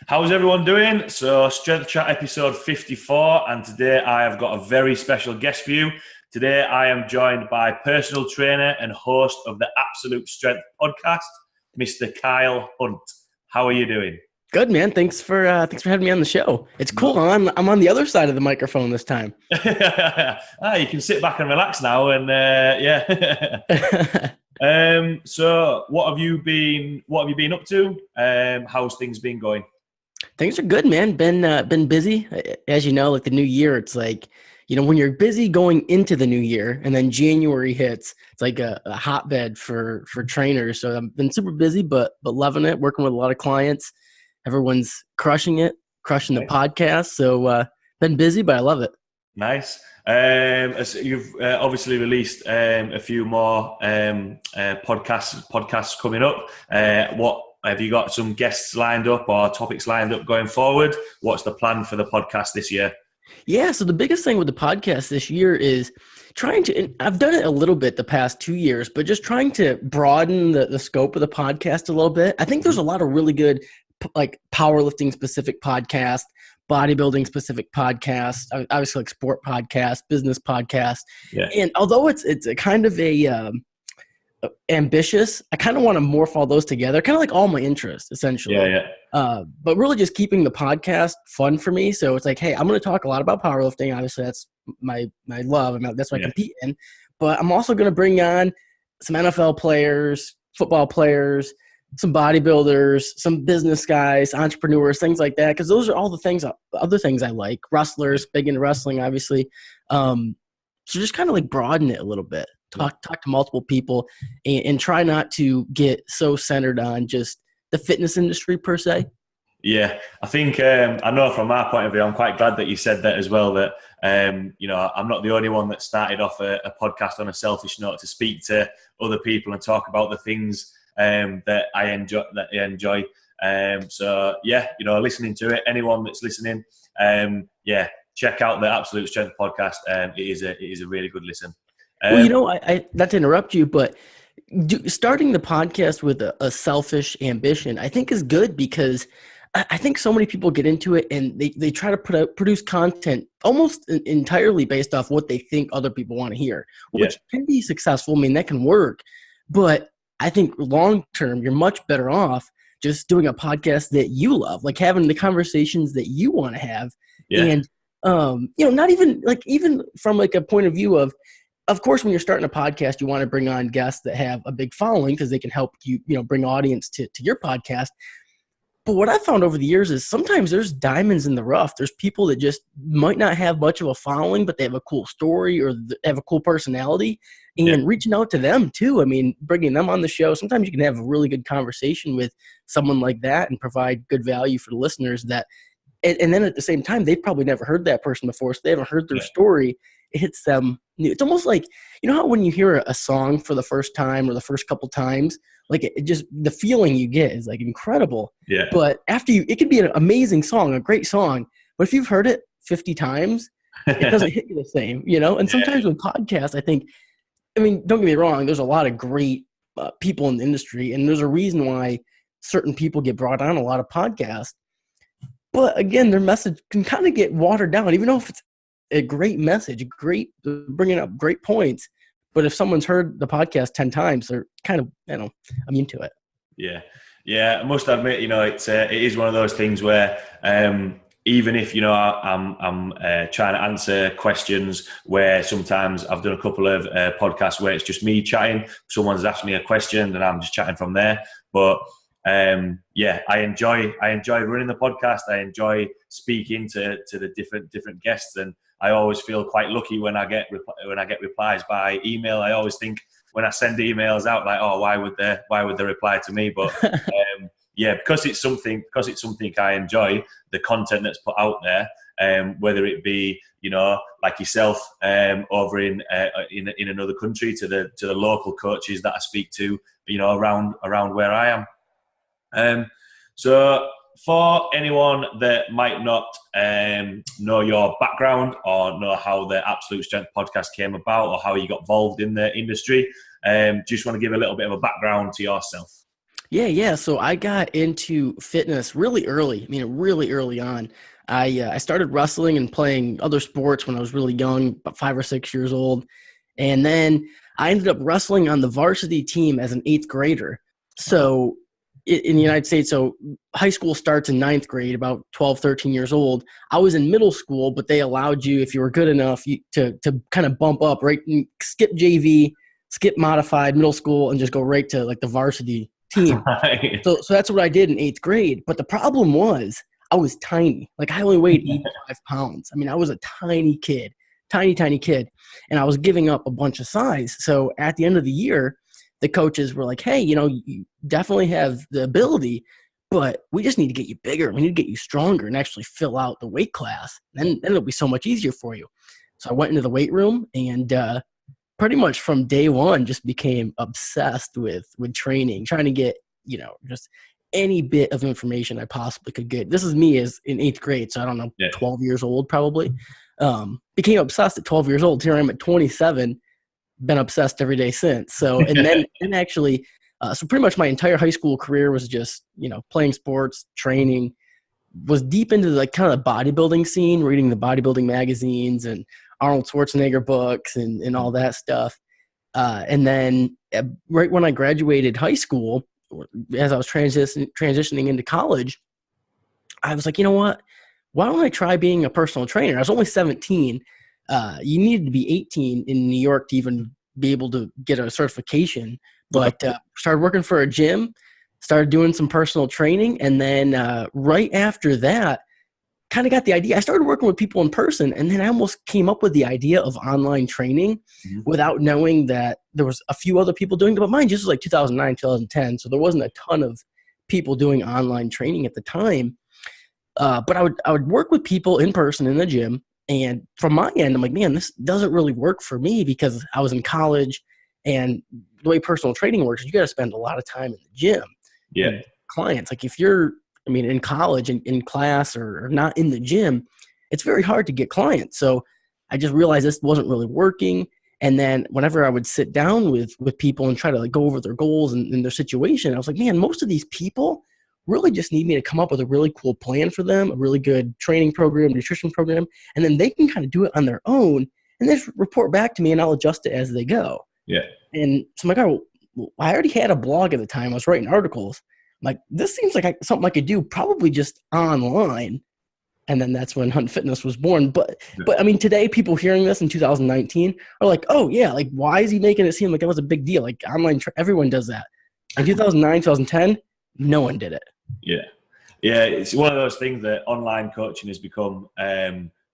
How's everyone doing? So, Strength Chat episode 54, and today I have got a very special guest for you. Today I am joined by personal trainer and host of the Absolute Strength podcast, Mr. Kyle Hunt. How are you doing? Good, man. Thanks for having me on the show. It's cool. I'm on the other side of the microphone this time. You can sit back and relax now, and So, what have you been up to? How's things been going? Things are good, man. Been busy. As you know, like the new year, it's like, when you're busy going into the new year and then January hits, it's like a hotbed for trainers. So I've been super busy, but loving it, working with a lot of clients. Everyone's crushing the podcast. So been busy, but I love it. Nice. So you've obviously released a few more podcasts coming up. What have you got? Some guests lined up or topics lined up going forward? What's the plan for the podcast this year? Yeah, so the biggest thing with the podcast this year is trying to, and I've done it a little bit the past 2 years, but just trying to broaden the scope of the podcast a little bit. I think there's a lot of really good like powerlifting specific podcasts, bodybuilding specific podcasts, obviously like sport podcasts, business podcasts. Yeah. And although it's a kind of ambitious, I kind of want to morph all those together, kind of like all my interests essentially. Yeah. But really just keeping the podcast fun for me. So it's like, hey, I'm going to talk a lot about powerlifting. Obviously that's my love. That's what I compete in, but I'm also going to bring on some NFL players, football players, some bodybuilders, some business guys, entrepreneurs, things like that. Cause those are all the other things I like. Wrestlers, big into wrestling, obviously. So just kind of like broaden it a little bit. Talk to multiple people and try not to get so centered on just the fitness industry per se. Yeah, I think I know from my point of view, I'm quite glad that you said that as well. That I'm not the only one that started off a podcast on a selfish note to speak to other people and talk about the things that I enjoy. So yeah, listening to it. Anyone that's listening, check out the Absolute Strength podcast. It is a really good listen. Well, I not to interrupt you, but starting the podcast with a selfish ambition, I think is good because I think so many people get into it and they try to produce content almost entirely based off what they think other people want to hear, which can be successful. I mean, that can work, but I think long term, you're much better off just doing a podcast that you love, like having the conversations that you want to have. Yeah. And, not even from like a point of view of course, when you're starting a podcast, you want to bring on guests that have a big following because they can help you, bring audience to your podcast. But what I found over the years is sometimes there's diamonds in the rough. There's people that just might not have much of a following, but they have a cool story or they have a cool personality. And reaching out to them too. I mean, bringing them on the show. Sometimes you can have a really good conversation with someone like that and provide good value for the listeners that, and then at the same time, they've probably never heard that person before. So they haven't heard their story. It hits them. It's almost like, how when you hear a song for the first time or the first couple times, like it just, the feeling you get is like incredible. Yeah. But after it can be an amazing song, a great song. But if you've heard it 50 times, it doesn't hit you the same, And sometimes with podcasts, don't get me wrong, there's a lot of great people in the industry, and there's a reason why certain people get brought on a lot of podcasts. But again, their message can kind of get watered down, even though if it's a great message, bringing up great points. But if someone's heard the podcast 10 times, they're kind of, immune to it. Yeah. I must admit, it is one of those things where even if I'm trying to answer questions where sometimes I've done a couple of podcasts where it's just me chatting. Someone's asked me a question and I'm just chatting from there. But I enjoy running the podcast. I enjoy speaking to the different guests, and I always feel quite lucky when I get replies by email. I always think when I send emails out, like, oh, why would they reply to me? But because it's something I enjoy, the content that's put out there, whether it be like yourself over in another country to the local coaches that I speak to, around where I am. So for anyone that might not know your background or know how the Absolute Strength podcast came about or how you got involved in the industry, just want to give a little bit of a background to yourself. Yeah. So I got into fitness really early. I mean, really early on. I started wrestling and playing other sports when I was really young, about 5 or 6 years old. And then I ended up wrestling on the varsity team as an eighth grader. So in the United States, so high school starts in ninth grade, about 12, 13 years old. I was in middle school, but they allowed you, if you were good enough, to kind of bump up, right? And skip JV, skip modified middle school, and just go right to like the varsity team. Right. So that's what I did in eighth grade. But the problem was I was tiny. Like I only weighed 85 pounds. I mean, I was a tiny kid, tiny kid. And I was giving up a bunch of size. So at the end of the year, the coaches were like, hey, you definitely have the ability, but we just need to get you bigger. We need to get you stronger and actually fill out the weight class. Then it'll be so much easier for you. So I went into the weight room and pretty much from day one just became obsessed with training, trying to get, just any bit of information I possibly could get. This is me as in eighth grade, so I don't know, 12 years old probably. Became obsessed at 12 years old. Here I am at 27, been obsessed every day since. So, and then actually, so pretty much my entire high school career was just, playing sports, training, was deep into the kind of bodybuilding scene, reading the bodybuilding magazines and Arnold Schwarzenegger books and all that stuff. And then right when I graduated high school, as I was transitioning into college, I was like, you know what? Why don't I try being a personal trainer? I was only 17. You needed to be 18 in New York to even be able to get a certification. But started working for a gym, started doing some personal training. And then right after that, kind of got the idea. I started working with people in person, and then I almost came up with the idea of online training without knowing that there was a few other people doing it. But mine just was like 2009, 2010, so there wasn't a ton of people doing online training at the time. But I would work with people in person in the gym, and from my end, I'm like, man, this doesn't really work for me because I was in college, and the way personal training works is you got to spend a lot of time in the gym. Yeah. Clients, like if you're in college and in class or not in the gym, it's very hard to get clients. So I just realized this wasn't really working. And then whenever I would sit down with people and try to like go over their goals and their situation, I was like, man, most of these people really just need me to come up with a really cool plan for them, a really good training program, nutrition program, and then they can kind of do it on their own and just report back to me and I'll adjust it as they go. Yeah. And so I'm like, oh, I already had a blog at the time. I was writing articles. Like, this seems like something I could do probably just online. And then that's when Hunt Fitness was born. But I mean, today people hearing this in 2019 are like, oh yeah, like why is he making it seem like that was a big deal? Like online, everyone does that. In 2009, 2010, no one did it. Yeah. Yeah. It's one of those things that online coaching has become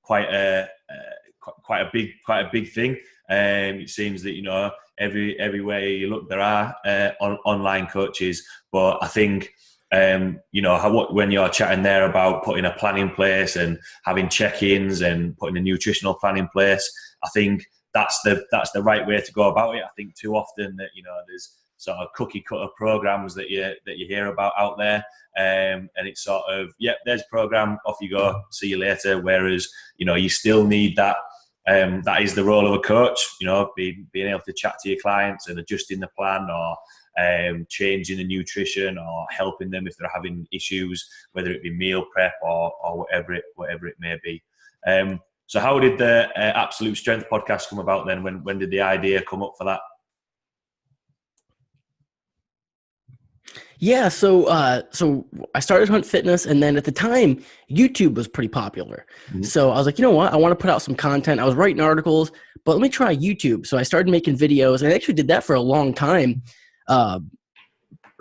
quite a big thing. It seems that, everywhere you look, there are online coaches. But I think, when you're chatting there about putting a plan in place and having check-ins and putting a nutritional plan in place, I think that's the right way to go about it. I think too often that, there's sort of cookie cutter programs that you hear about out there. And it's sort of, there's a program, off you go, see you later. Whereas, you still need that. That is the role of a coach, being able to chat to your clients and adjusting the plan or changing the nutrition or helping them if they're having issues, whether it be meal prep or whatever it may be. So how did the Absolute Strength podcast come about then? When did the idea come up for that? Yeah, so I started Hunt Fitness, and then at the time, YouTube was pretty popular. Mm-hmm. So I was like, you know what? I want to put out some content. I was writing articles, but let me try YouTube. So I started making videos, and I actually did that for a long time. And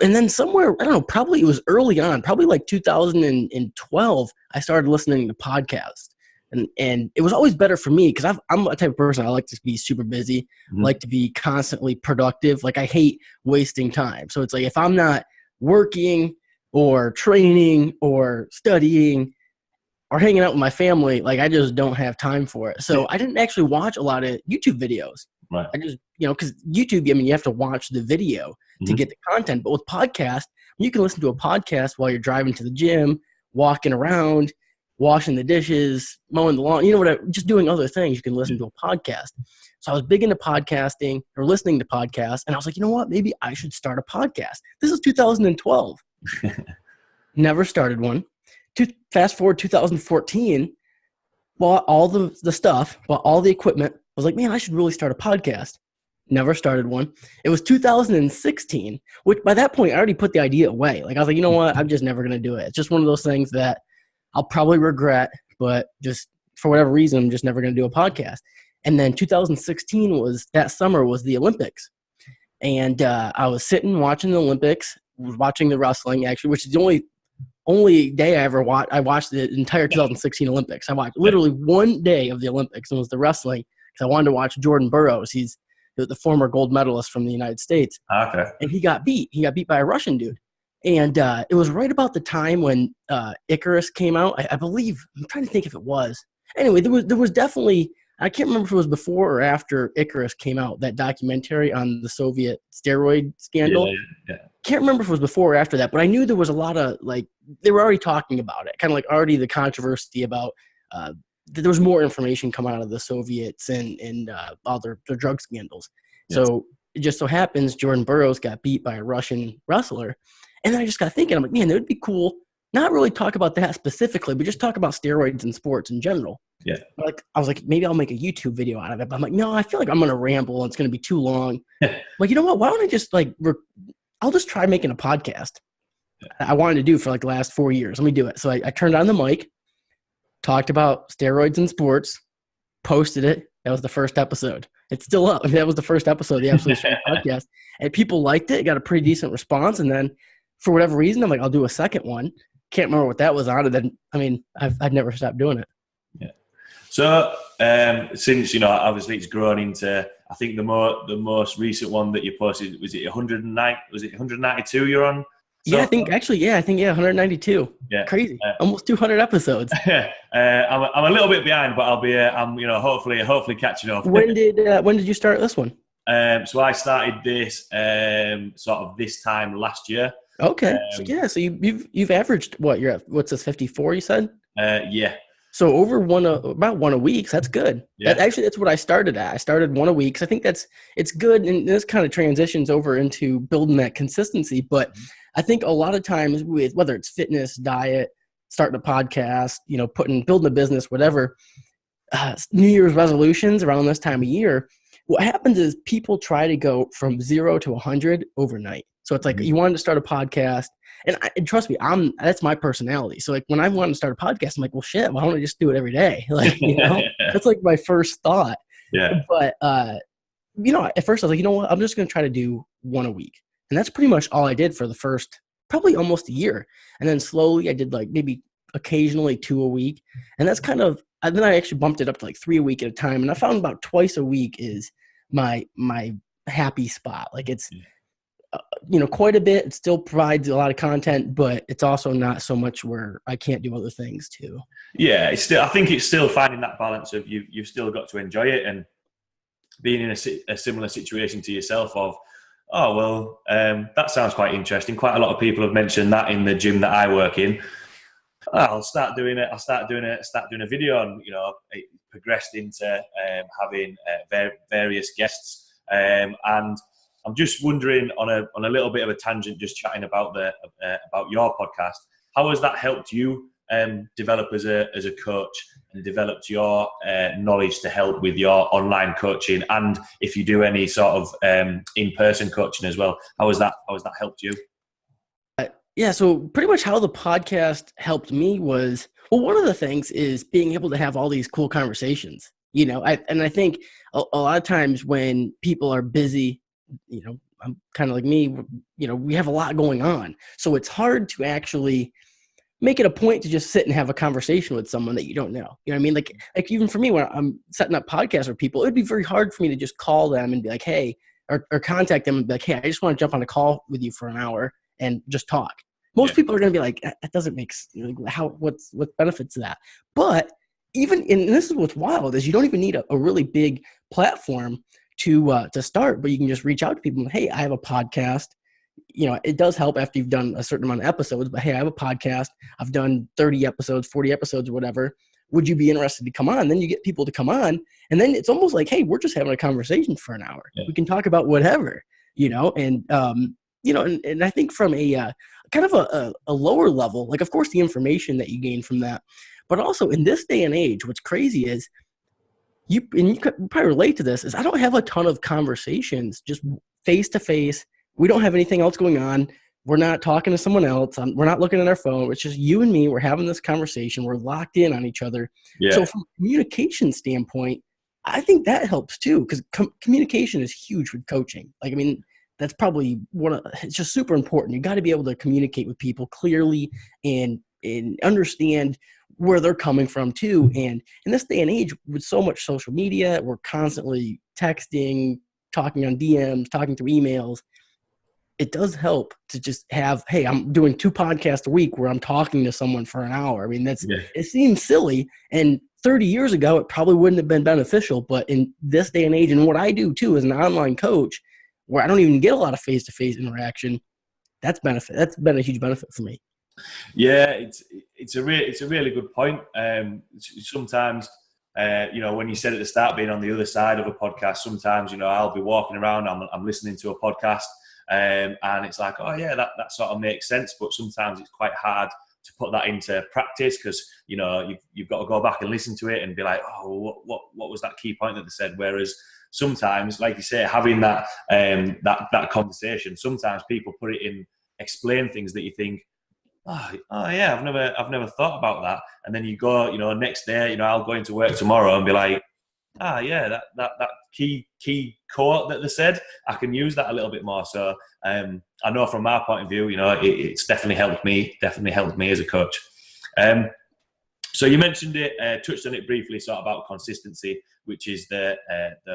then somewhere, I don't know, probably it was early on, probably like 2012, I started listening to podcasts. And it was always better for me because I'm a type of person, I like to be super busy, like to be constantly productive. Like I hate wasting time. So it's like if I'm not working or training or studying or hanging out with my family, like I just don't have time for it. So I didn't actually watch a lot of YouTube videos. Right. I just, because YouTube, you have to watch the video to get the content. But with podcasts, you can listen to a podcast while you're driving to the gym, walking around, washing the dishes, mowing the lawn, just doing other things. You can listen to a podcast. So I was big into podcasting or listening to podcasts. And I was like, you know what? Maybe I should start a podcast. This is 2012. Never started one. Fast forward 2014, bought all the stuff, bought all the equipment. I was like, man, I should really start a podcast. Never started one. It was 2016, which by that point I already put the idea away. Like I was like, you know what? I'm just never going to do it. It's just one of those things that I'll probably regret, but just for whatever reason, I'm just never going to do a podcast. And then 2016 that summer was the Olympics. And I was sitting watching the Olympics, watching the wrestling actually, which is the only day I ever watched. I watched the entire 2016 Olympics. I watched literally one day of the Olympics, and it was the wrestling because I wanted to watch Jordan Burroughs. He's the former gold medalist from the United States. Okay. And he got beat. He got beat by a Russian dude. And it was right about the time when Icarus came out. I believe, I'm trying to think if it was. Anyway, there was definitely, I can't remember if it was before or after Icarus came out, that documentary on the Soviet steroid scandal. Yeah. Can't remember if it was before or after that, but I knew there was a lot of, like, they were already talking about it. Kind of like already the controversy about there was more information coming out of the Soviets and all their drug scandals. Yes. So it just so happens Jordan Burroughs got beat by a Russian wrestler. And then I just got thinking, I'm like, man, it would be cool, not really talk about that specifically, but just talk about steroids and sports in general. Yeah. Like I was like, maybe I'll make a YouTube video out of it. But I'm like, no, I feel like I'm going to ramble and it's going to be too long. Like, you know what? Why don't I just I'll just try making a podcast. I wanted to do for like the last 4 years. Let me do it. So I turned on the mic, talked about steroids and sports, posted it. That was the first episode. It's still up. That was the first episode of the Absolute Strength podcast. And people liked it. Got a pretty decent response. And then for whatever reason, I'm like, I'll do a second one. Can't remember what that was on. And then, I mean, I've never stopped doing it. Yeah. So since, obviously it's grown into, I think the most recent one that you posted, was it 192 you're on? So, yeah, I think 192. Yeah. Crazy. Almost 200 episodes. I'm a little bit behind, but I'll be, hopefully catching up. When did you start this one? So I started this sort of this time last year. Okay. So you've averaged what you're at? What's this, 54? You said? Yeah. So over about one a week. So that's good. Yeah. That's what I started at. I started one a week. So I think it's good. And this kind of transitions over into building that consistency. But I think a lot of times with whether it's fitness, diet, starting a podcast, building a business, whatever, New Year's resolutions around this time of year, what happens is people try to go from 0 to 100 overnight. So it's like you wanted to start a podcast, and trust me, that's my personality. So like when I want to start a podcast, I'm like, well, shit, why don't I just do it every day? Like, that's like my first thought. Yeah. But at first I was like, you know what, I'm just going to try to do one a week, and that's pretty much all I did for the first probably almost a year. And then slowly I did like maybe occasionally 2 a week, and that's kind of. And then I actually bumped it up to like 3 a week at a time, and I found about twice a week is my happy spot. Like it's. Quite a bit. It still provides a lot of content, but it's also not so much where I can't do other things too. Yeah, I think it's still finding that balance of you've still got to enjoy it and being in a similar situation to yourself of, oh, well, that sounds quite interesting. Quite a lot of people have mentioned that in the gym that I work in. I'll start doing it. I'll start doing a video, and it progressed into having various guests, and I'm just wondering on a little bit of a tangent, just chatting about about your podcast. How has that helped you develop as a coach and developed your knowledge to help with your online coaching, and if you do any sort of in-person coaching as well? How has that helped you? Yeah, so pretty much how the podcast helped me was, well, one of the things is being able to have all these cool conversations. I think a lot of times when people are busy, I'm kind of like me, we have a lot going on. So it's hard to actually make it a point to just sit and have a conversation with someone that you don't know. You know what I mean? Like even for me, when I'm setting up podcasts with people, it'd be very hard for me to just call them and be like, hey, or contact them and be like, hey, I just want to jump on a call with you for an hour and just talk. Most people are going to be like, that doesn't make sense. What benefits of that? But and this is what's wild, is you don't even need a really big platform to start, but you can just reach out to people and, hey, I have a podcast. It does help after you've done a certain amount of episodes, but hey, I have a podcast. I've done 30 episodes, 40 episodes or whatever. would you be interested to come on? Then you get people to come on, and then it's almost like, hey, we're just having a conversation for an hour. Yeah. We can talk about whatever, and and I think from a kind of a lower level, like, of course, the information that you gain from that, but also in this day and age, what's crazy is you could probably relate to this, is I don't have a ton of conversations just face to face. We don't have anything else going on. We're not talking to someone else. We're not looking at our phone. It's just you and me. We're having this conversation. We're locked in on each other. Yeah. So from a communication standpoint, I think that helps too, because communication is huge with coaching. Like, I mean, that's probably it's just super important. You got to be able to communicate with people clearly and understand where they're coming from too. And in this day and age, with so much social media, we're constantly texting, talking on DMs, talking through emails. It does help to just have, hey, I'm doing 2 podcasts a week where I'm talking to someone for an hour. I mean, it seems silly. And 30 years ago, it probably wouldn't have been beneficial. But in this day and age, and what I do too as an online coach, where I don't even get a lot of face-to-face interaction, that's been a huge benefit for me. Yeah, it's a really good point. Sometimes, when you said at the start, being on the other side of a podcast, sometimes, I'll be walking around, I'm listening to a podcast, and it's like, oh yeah, that sort of makes sense. But sometimes it's quite hard to put that into practice, because you've got to go back and listen to it and be like, oh, what was that key point that they said? Whereas sometimes, like you say, having that conversation, sometimes people put it in, explain things that you think, oh yeah, I've never thought about that. And then you go, next day, I'll go into work tomorrow and be like, yeah, that key quote that they said, I can use that a little bit more. So I know from my point of view, it's definitely helped me as a coach. So you mentioned it, touched on it briefly, sort of about consistency, which is the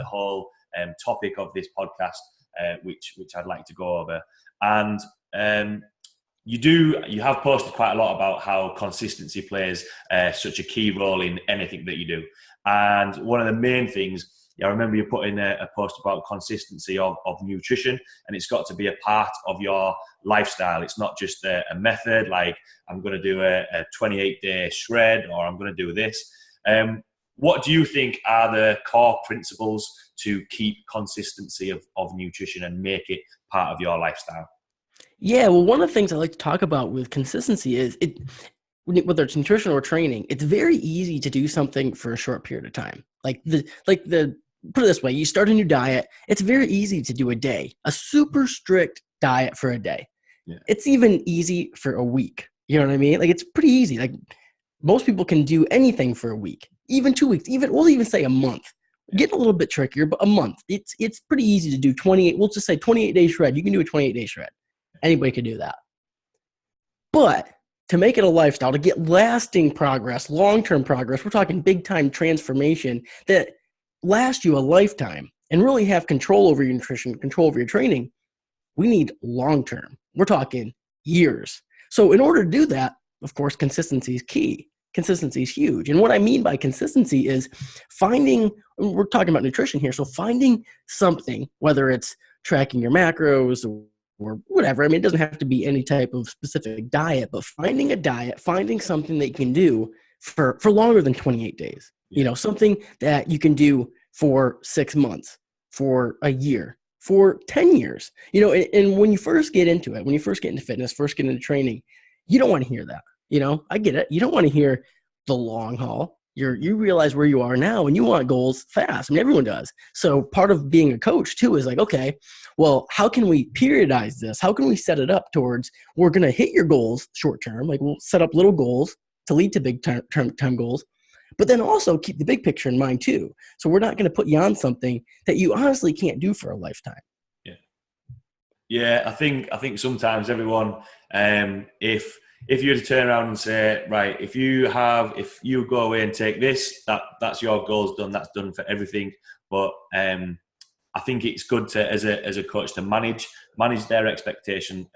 whole topic of this podcast, which I'd like to go over. And you have posted quite a lot about how consistency plays such a key role in anything that you do. And one of the main things, I remember you put in a post about consistency of nutrition, and it's got to be a part of your lifestyle. It's not just a method, like I'm going to do a 28-day shred, or I'm going to do this. What do you think are the core principles to keep consistency of nutrition and make it part of your lifestyle? Yeah, well, one of the things I like to talk about with consistency is whether it's nutrition or training, it's very easy to do something for a short period of time. Put it this way, you start a new diet, it's very easy to do a day, a super strict diet for a day. Yeah. It's even easy for a week. You know what I mean? Like, it's pretty easy. Like, most people can do anything for a week, even 2 weeks, we'll even say a month. Getting a little bit trickier, but a month. It's pretty easy to do 28. We'll just say 28-day shred. You can do a 28-day shred. Anybody can do that. But to make it a lifestyle, to get lasting progress, long-term progress, we're talking big-time transformation that lasts you a lifetime, and really have control over your nutrition, control over your training, we need long-term. We're talking years. So in order to do that, of course, consistency is key. Consistency is huge. And what I mean by consistency is we're talking about nutrition here, so finding something, whether it's tracking your macros or whatever. I mean, it doesn't have to be any type of specific diet, but finding a diet, finding something that you can do for longer than 28 days. Something that you can do for 6 months, for a year, for 10 years. And when you first get into it, when you first get into fitness, first get into training, you don't want to hear that. I get it. You don't want to hear the long haul. You realize where you are now, and you want goals fast. I mean, everyone does. So part of being a coach too is like, okay, well, how can we periodize this? How can we set it up towards, we're going to hit your goals short term. Like, we'll set up little goals to lead to big term goals, but then also keep the big picture in mind too. So we're not going to put you on something that you honestly can't do for a lifetime. Yeah. I think sometimes everyone, if you were to turn around and say, right, if you go away and take this, that's your goals done, that's done for everything. But I think it's good to, as a coach, to manage their expectations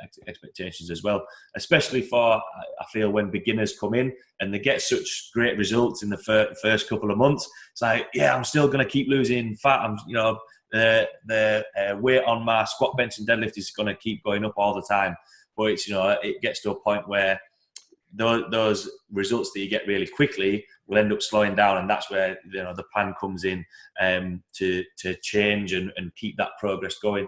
as well, especially for, I feel, when beginners come in and they get such great results in the first couple of months. It's like, yeah, I'm still going to keep losing fat. The weight on my squat, bench and deadlift is going to keep going up all the time. But it's, it gets to a point where those results that you get really quickly will end up slowing down, and that's where the plan comes in to change and keep that progress going.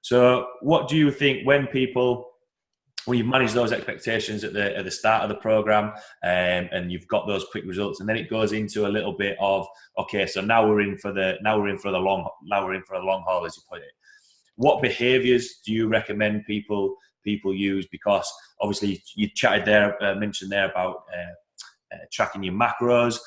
So what do you think when you manage those expectations at the start of the program, and you've got those quick results, and then it goes into a little bit of, okay, so now we're in for the long haul, as you put it. What behaviours do you recommend people use? Because obviously you mentioned there about tracking your macros,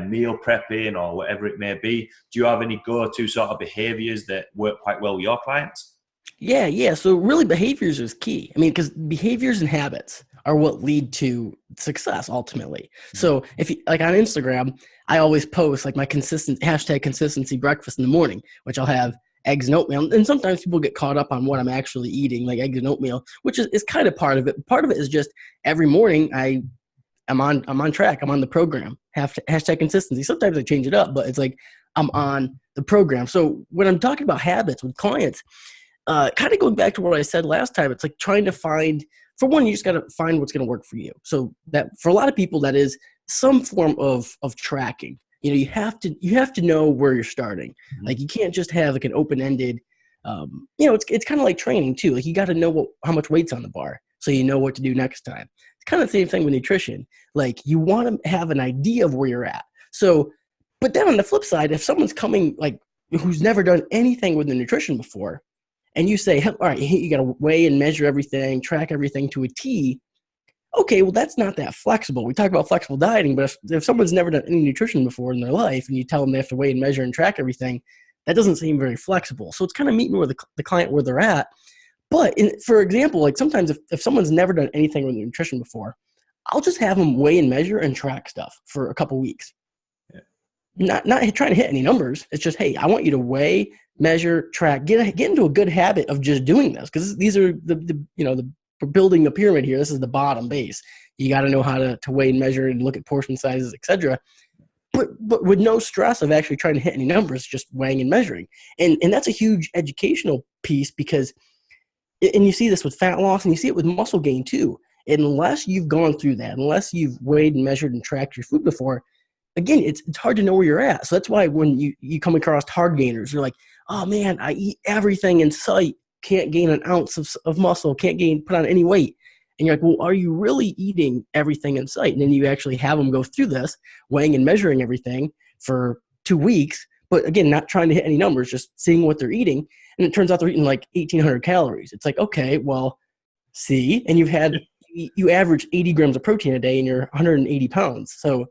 meal prepping, or whatever it may be. Do you have any go-to sort of behaviours that work quite well with your clients? Yeah. So really behaviors is key. I mean, because behaviors and habits are what lead to success ultimately. So if you, like on Instagram, I always post like my #consistency breakfast in the morning, which I'll have eggs and oatmeal. And sometimes people get caught up on what I'm actually eating, like eggs and oatmeal, which is kind of part of it. Part of it is just every morning I'm on track. I'm on the program. #consistency. Sometimes I change it up, but it's like I'm on the program. So when I'm talking about habits with clients, kind of going back to what I said last time, it's like trying to find, for one, you just got to find what's going to work for you. So that for a lot of people, that is some form of tracking. You have to know where you're starting. Mm-hmm. Like you can't just have like an open-ended, it's kind of like training too. Like you got to know how much weight's on the bar, so you know what to do next time. It's kind of the same thing with nutrition. Like you want to have an idea of where you're at. So, but then on the flip side, if someone's coming like who's never done anything with the nutrition before, and you say, all right, you got to weigh and measure everything, track everything to a T. Okay, well, that's not that flexible. We talk about flexible dieting, but if someone's never done any nutrition before in their life and you tell them they have to weigh and measure and track everything, that doesn't seem very flexible. So it's kind of meeting with the client where they're at. But for example, like sometimes if someone's never done anything with nutrition before, I'll just have them weigh and measure and track stuff for a couple weeks. Yeah. Not trying to hit any numbers. It's just, hey, I want you to weigh, measure, track, get into a good habit of just doing this, because these are we're building a pyramid here. This is the bottom base. You got to know how to weigh and measure and look at portion sizes, etc. But with no stress of actually trying to hit any numbers, just weighing and measuring. And that's a huge educational piece, because, and you see this with fat loss and you see it with muscle gain too. Unless you've gone through that, unless you've weighed and measured and tracked your food before, again, it's hard to know where you're at. So that's why when you come across hard gainers, you're like, oh man, I eat everything in sight, can't gain an ounce of muscle, can't put on any weight. And you're like, well, are you really eating everything in sight? And then you actually have them go through this, weighing and measuring everything for 2 weeks. But again, not trying to hit any numbers, just seeing what they're eating. And it turns out they're eating like 1,800 calories. It's like, okay, well, see, and you average 80 grams of protein a day and you're 180 pounds. So,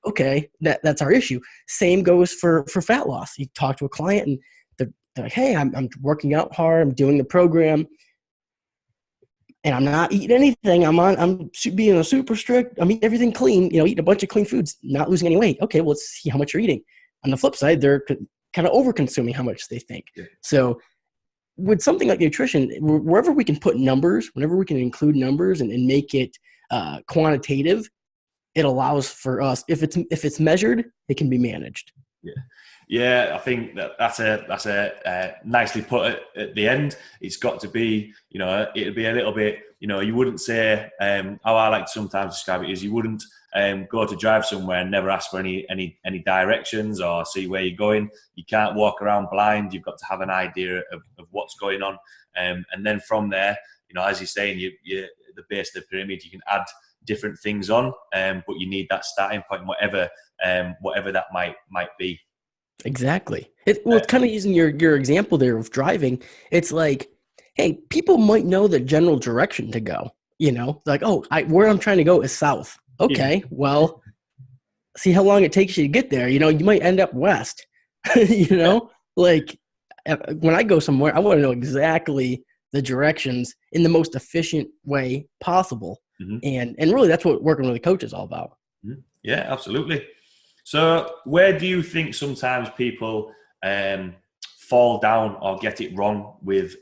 okay, that's our issue. Same goes for fat loss. You talk to a client and they're like, hey, I'm working out hard. I'm doing the program and I'm not eating anything. I'm being super strict. I'm eating everything clean, eating a bunch of clean foods, not losing any weight. Okay, well, let's see how much you're eating. On the flip side, they're kind of over consuming how much they think. Yeah. So with something like nutrition, wherever we can put numbers, whenever we can include numbers and make it quantitative, it allows for us, if it's measured, it can be managed. Yeah, I think that's a nicely put at the end. It's got to be, it'll be a little bit, you wouldn't say, how I like to sometimes describe it is, you wouldn't go to drive somewhere and never ask for any directions or see where you're going. You can't walk around blind. You've got to have an idea of what's going on. And then from there, as you're saying, you the base of the pyramid, you can add different things on, but you need that starting point, whatever that might be. Exactly. It's kind of using your example there of driving. It's like, hey, people might know the general direction to go. Like, oh, where I'm trying to go is south. Okay, yeah. Well, see how long it takes you to get there. You might end up west. Like when I go somewhere, I want to know exactly the directions in the most efficient way possible. Mm-hmm. And really, that's what working with a coach is all about. Mm-hmm. Yeah, absolutely. So where do you think sometimes people fall down or get it wrong with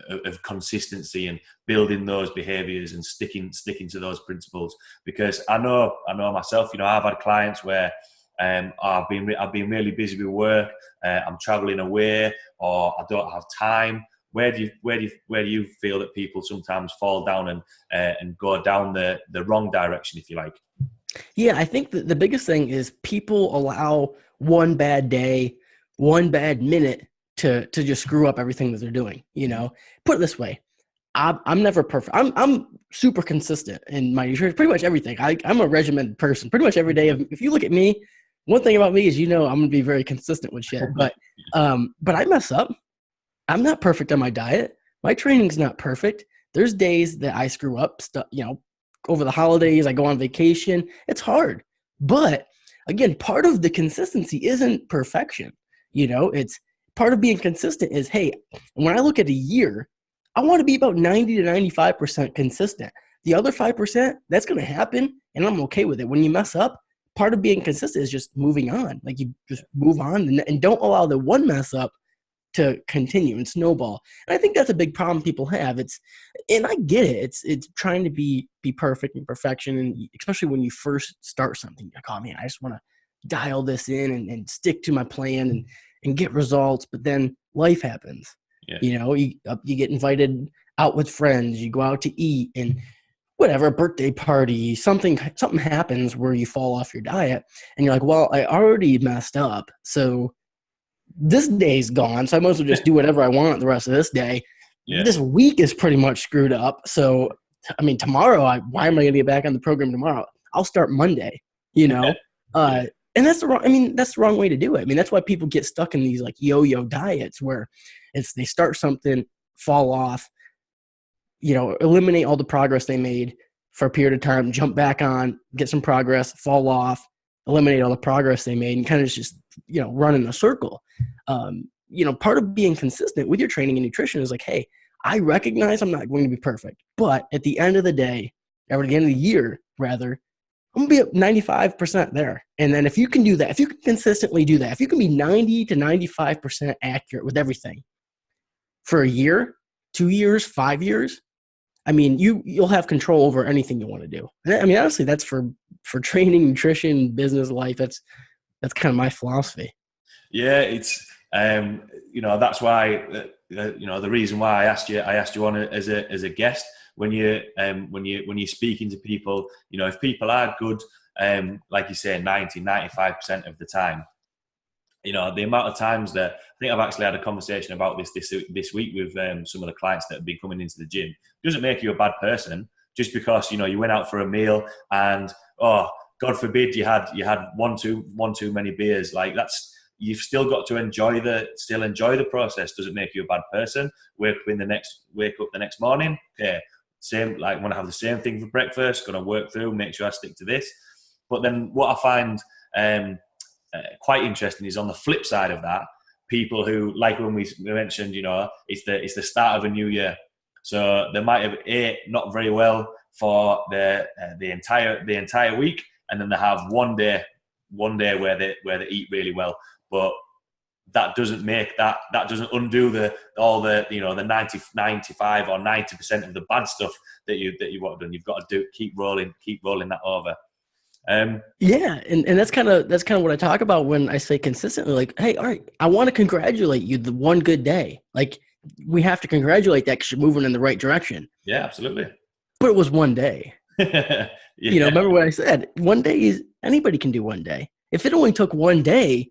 of consistency and building those behaviors and sticking to those principles? Because I know myself, I've had clients where I've been really busy with work, I'm traveling away, or I don't have time, where do you feel that people sometimes fall down and go down the wrong direction, if you like? Yeah, I think that the biggest thing is people allow one bad day, one bad minute to just screw up everything that they're doing. Put it this way. I'm never perfect. I'm super consistent in my nutrition, pretty much everything. I'm a regimented person. Pretty much every day. If you look at me, one thing about me is I'm gonna be very consistent with shit. But I mess up. I'm not perfect on my diet. My training's not perfect. There's days that I screw up. Over the holidays, I go on vacation. It's hard. But again, part of the consistency isn't perfection. It's part of being consistent is, hey, when I look at a year, I want to be about 90 to 95% consistent. The other 5%, that's going to happen, and I'm okay with it. When you mess up, part of being consistent is just moving on. Like, you just move on and don't allow the one mess up to continue and snowball. And I think that's a big problem people have. And I get it. It's trying to be perfect and perfection, and especially when you first start something, you're like, oh man, I just want to dial this in and stick to my plan and get results. But then life happens. Yeah. You get invited out with friends, you go out to eat, and whatever, birthday party, something happens where you fall off your diet, and you're like, well, I already messed up, so this day's gone, so I might as well just do whatever I want the rest of this day. Yeah. This week is pretty much screwed up, so I mean, tomorrow, why am I going to get back on the program tomorrow? I'll start Monday, and that's the wrong way to do it. I mean, that's why people get stuck in these like yo-yo diets where they start something, fall off, eliminate all the progress they made for a period of time, jump back on, get some progress, fall off, eliminate all the progress they made, and kind of just, run in a circle. Part of being consistent with your training and nutrition is like, hey, I recognize I'm not going to be perfect, but at the end of the day, or at the end of the year, rather, I'm going to be at 95% there. And then if you can do that, if you can consistently do that, if you can be 90 to 95% accurate with everything for a year, 2 years, 5 years, I mean, you'll have control over anything you want to do. I mean, honestly, that's for training, nutrition, business, life. That's kind of my philosophy. Yeah, it's that's why the reason why I asked you on as a guest when you're speaking to people. If people are good, like you say, 90-95% of the time. The amount of times that I think I've actually had a conversation about this week with some of the clients that have been coming into the gym. It doesn't make you a bad person just because you went out for a meal and God forbid you had one too many beers. Like, you've still got to enjoy the process. Doesn't make you a bad person. Wake up the next morning. Yeah, same. Like, want to have the same thing for breakfast. Going to work through. Make sure I stick to this. But then what I find quite interesting is on the flip side of that, people who, like when we mentioned, it's the start of a new year, so they might have ate not very well for the entire week, and then they have one day where they eat really well, but that doesn't undo the 95 or 90% of the bad stuff that you want to do. You've got to keep rolling that over. Yeah, and that's kind of what I talk about when I say consistently, like, hey, all right, I want to congratulate you the one good day. Like, we have to congratulate that because you're moving in the right direction. Yeah, absolutely. But it was one day. Yeah. Remember what I said? One day anybody can do one day. If it only took one day,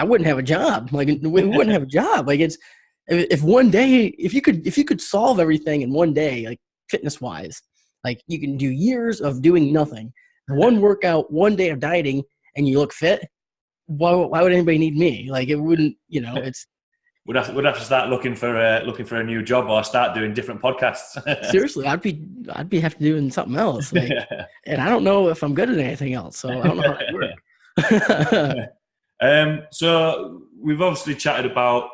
I wouldn't have a job. Like, we wouldn't have a job. Like, if one day, if you could solve everything in one day, like fitness wise, like you can do years of doing nothing. One workout, one day of dieting, and you look fit. Why would anybody need me? Like, it wouldn't. It's. We'd have to start looking for a new job or start doing different podcasts. Seriously, I'd be have to doing something else. Like, and I don't know if I'm good at anything else, so I don't know how it works. So we've obviously chatted about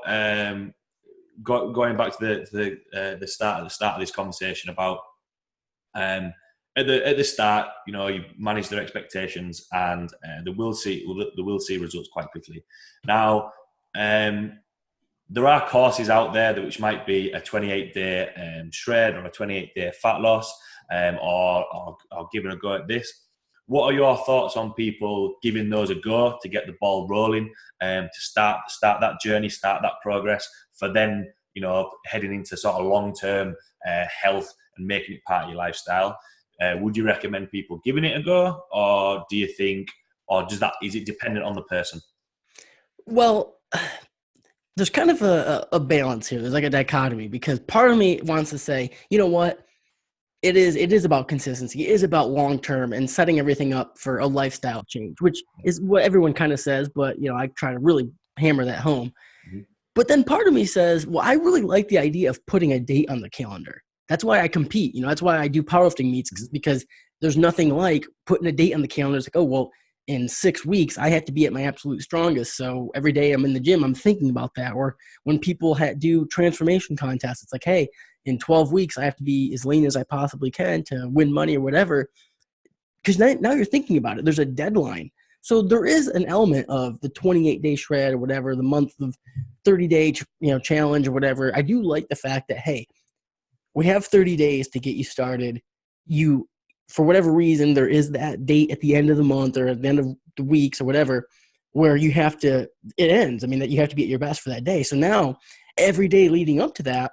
going back to the start of this conversation about. At the start, you manage their expectations, and they will see results quite quickly. Now, there are courses out there which might be a 28-day shred or a 28-day fat loss, or giving a go at this. What are your thoughts on people giving those a go to get the ball rolling, to start that journey, start that progress, for then heading into sort of long-term health and making it part of your lifestyle, would you recommend people giving it a go, or do you think, or is it dependent on the person? Well, there's kind of a balance here. There's like a dichotomy, because part of me wants to say, you know what? It is about consistency. It is about long-term and setting everything up for a lifestyle change, which is what everyone kind of says, but I try to really hammer that home. Mm-hmm. But then part of me says, well, I really like the idea of putting a date on the calendar. That's why I compete. That's why I do powerlifting meets, because there's nothing like putting a date on the calendar. It's like, oh, well, in 6 weeks, I have to be at my absolute strongest. So every day I'm in the gym, I'm thinking about that. Or when people do transformation contests, it's like, hey, in 12 weeks, I have to be as lean as I possibly can to win money or whatever. Because now you're thinking about it. There's a deadline. So there is an element of the 28-day shred or whatever, the month of 30-day challenge or whatever. I do like the fact that, hey, we have 30 days to get you started. For whatever reason, there is that date at the end of the month or at the end of the weeks or whatever, where it ends. I mean, that you have to be at your best for that day. So now every day leading up to that,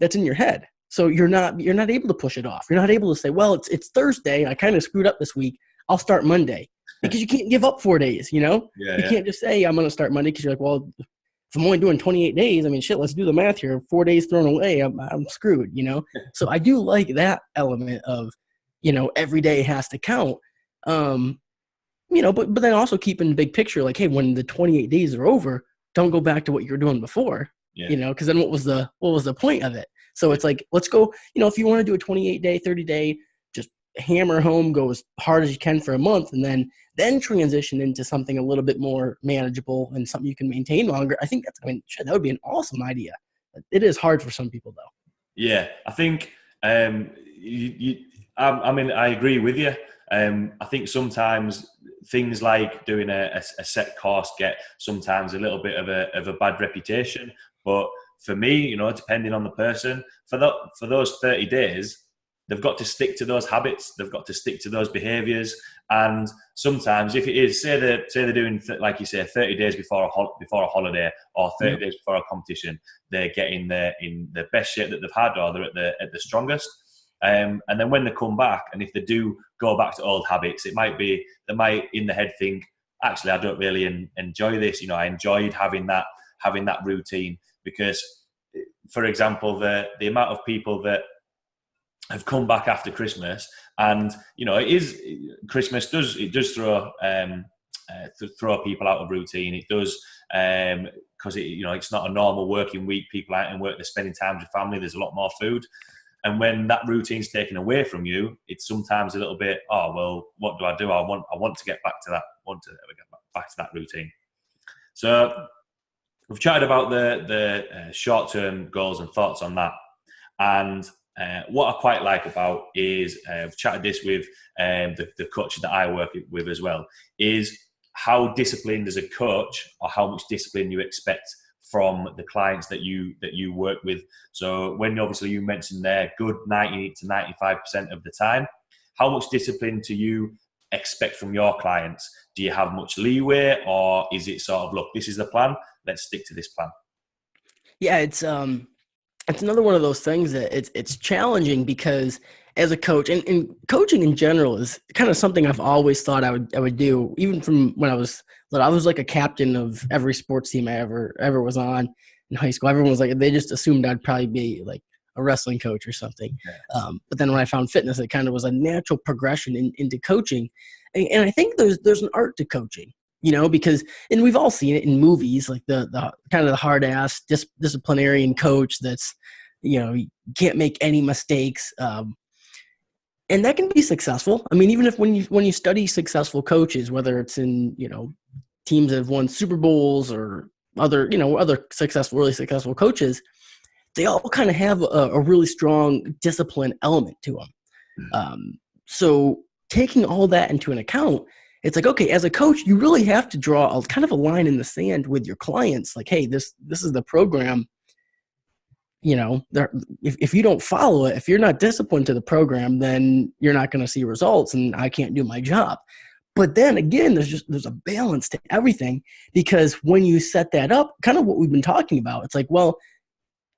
that's in your head. So you're not able to push it off. You're not able to say, well, it's Thursday. I kind of screwed up this week. I'll start Monday, because you can't give up 4 days. You can't just say I'm going to start Monday, because you're like, well, if I'm only doing 28 days, I mean, shit, let's do the math here. 4 days thrown away, I'm screwed. So I do like that element of, every day has to count. But then also keeping the big picture, like, hey, when the 28 days are over, don't go back to what you were doing before. Because then what was the point of it? So it's like, let's go, if you want to do a 28-day, 30-day, just hammer home, go as hard as you can for a month, and then transition into something a little bit more manageable and something you can maintain longer. I think that would be an awesome idea. It is hard for some people, though. Yeah, I think I agree with you. I think sometimes things like doing a set course get sometimes a little bit of a bad reputation. But for me, depending on the person, for those 30 days, they've got to stick to those habits. They've got to stick to those behaviors. And sometimes, if it is, say they're doing, like you say, 30 days before a holiday or 30 days before a competition, they're getting in the best shape that they've had, or they're at the strongest. And then when they come back, and if they do go back to old habits, it might be they might in the head think, actually, I don't really enjoy this. I enjoyed having that routine, because, for example, the amount of people that have come back after Christmas, and Christmas does throw people out of routine. It does, because it's not a normal working week. People aren't in work; they're spending time with family. There's a lot more food. And when that routine's taken away from you, it's sometimes a little bit, oh, well, what do I do? I want to get back to that. Back to that routine. So we've chatted about the short-term goals and thoughts on that. And what I quite like about is, I've chatted this with the coaches that I work with as well, is how disciplined as a coach, or how much discipline you expect from the clients that you work with. So when obviously you mentioned there, good 90 to 95% of the time, how much discipline do you expect from your clients? Do you have much leeway, or is it sort of, look, this is the plan, let's stick to this plan? Yeah, it's another one of those things that it's challenging, because as a coach, and coaching in general is kind of something I've always thought I would do, even from when I was little. I was like a captain of every sports team I ever was on in high school. Everyone was like, they just assumed I'd probably be like a wrestling coach or something. Yeah. But then when I found fitness, it kind of was a natural progression into coaching. And I think there's an art to coaching, because, and we've all seen it in movies, like the kind of the hard ass disciplinarian coach that's, you can't make any mistakes. And that can be successful. I mean, even if when you study successful coaches, whether it's in, teams that have won Super Bowls or other really successful coaches, they all kind of have a really strong discipline element to them. So taking all that into an account, it's like, okay, as a coach, you really have to draw kind of a line in the sand with your clients. Like, hey, this is the program. If you don't follow it, if you're not disciplined to the program, then you're not going to see results, and I can't do my job. But then again, there's a balance to everything, because when you set that up, kind of what we've been talking about, it's like, well,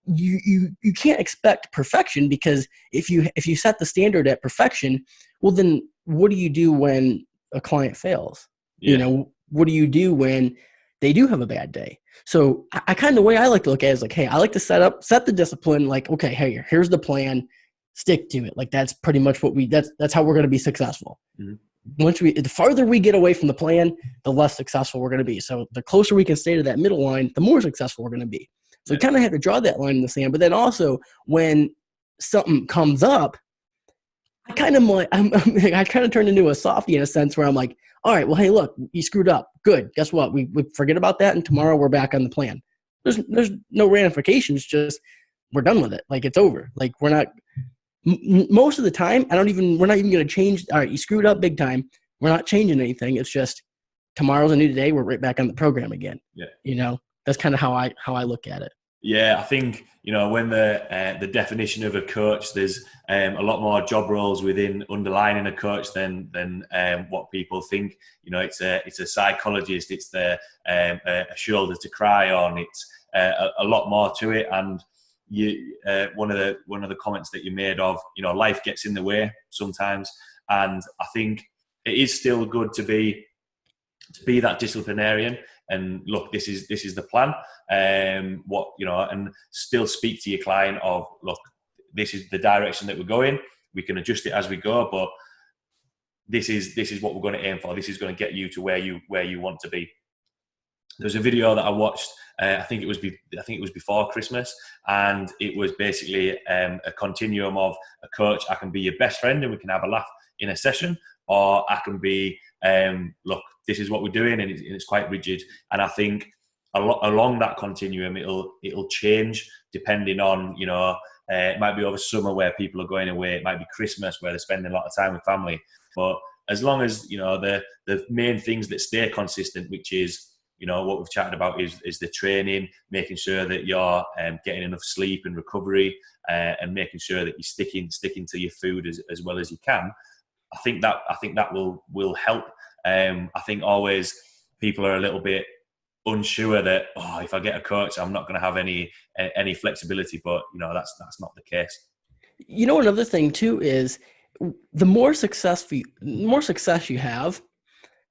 you can't expect perfection, because if you set the standard at perfection, well, then what do you do when a client fails? Yeah. What do you do when they do have a bad day? So I kind of, the way I like to look at it is like, hey, I like to set the discipline. Like, okay, hey, here's the plan, stick to it. Like, that's pretty much that's how we're going to be successful. The farther we get away from the plan, the less successful we're going to be. So the closer we can stay to that middle line, the more successful we're going to be. So you kind of have to draw that line in the sand. But then also, when something comes up, I kind of turn into a softie in a sense, where I'm like, all right, well, hey, look, you screwed up. Good. Guess what? We forget about that, and tomorrow we're back on the plan. There's no ramifications. Just we're done with it. Like, it's over. Like, we're not. Most of the time, we're not even going to change. All right, you screwed up big time. We're not changing anything. It's just tomorrow's a new day. We're right back on the program again. Yeah. That's kind of how I look at it. Yeah, I think, when the definition of a coach, there's a lot more job roles within underlining a coach than what people think. It's a psychologist, it's a shoulder to cry on, it's a lot more to it. And one of the comments that you made of, life gets in the way sometimes, and I think it is still good to be that disciplinarian and look, this is the plan, and still speak to your client of, look, this is the direction that we're going. We can adjust it as we go, but this is what we're going to aim for. This is going to get you to where you want to be. There's a video that I watched. I think it was before Christmas, and it was basically a continuum of a coach. I can be your best friend and we can have a laugh in a session, or I can be, look, this is what we're doing, and it's quite rigid. And I think along that continuum, it'll change depending on, it might be over summer where people are going away. It might be Christmas where they're spending a lot of time with family. But as long as, the main things that stay consistent, which is, what we've chatted about is the training, making sure that you're getting enough sleep and recovery, and making sure that you're sticking to your food as well as you can. I think that will help. I think always people are a little bit unsure that, if I get a coach, I'm not going to have any flexibility. But that's not the case. Another thing too is, the more success you have,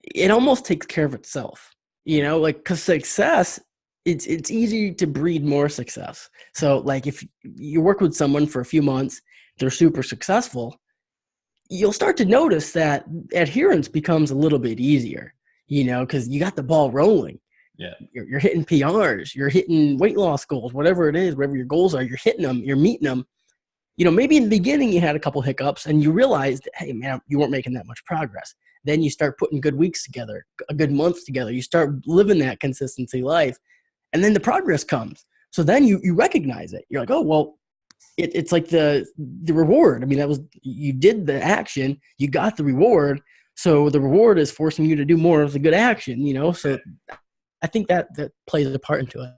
it almost takes care of itself. Because success, it's easy to breed more success. So like, if you work with someone for a few months, they're super successful, you'll start to notice that adherence becomes a little bit easier, because you got the ball rolling. Yeah. You're hitting PRs, you're hitting weight loss goals, whatever it is, whatever your goals are, you're hitting them, you're meeting them. Maybe in the beginning you had a couple hiccups and you realized, hey man, you weren't making that much progress. Then you start putting good weeks together, a good month together. You start living that consistency life, and then the progress comes. So then you recognize it. You're like, oh, well, it's like the reward. I mean, you did the action, you got the reward. So the reward is forcing you to do more of the good action, So I think that plays a part into it.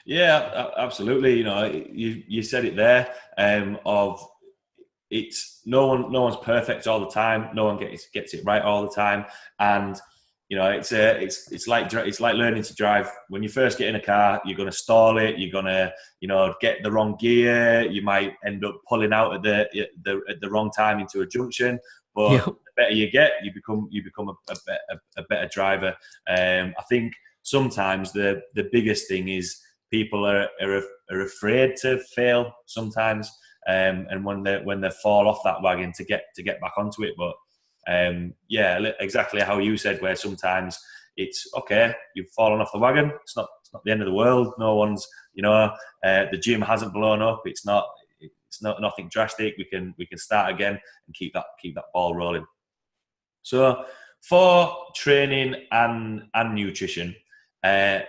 Yeah, absolutely. You said it there. Of it's no one's perfect all the time. No one gets it right all the time, and it's like learning to drive. When you first get in a car, you're going to stall it. You're going to get the wrong gear. You might end up pulling out at the wrong time into a junction. But the better you get, you become a better driver. I think sometimes the biggest thing is people are afraid to fail sometimes, and when they fall off that wagon to get back onto it. But exactly how you said, where sometimes it's okay, you've fallen off the wagon. It's not the end of the world. No one's the gym hasn't blown up. It's nothing drastic. We can start again and keep that ball rolling. So for training and nutrition,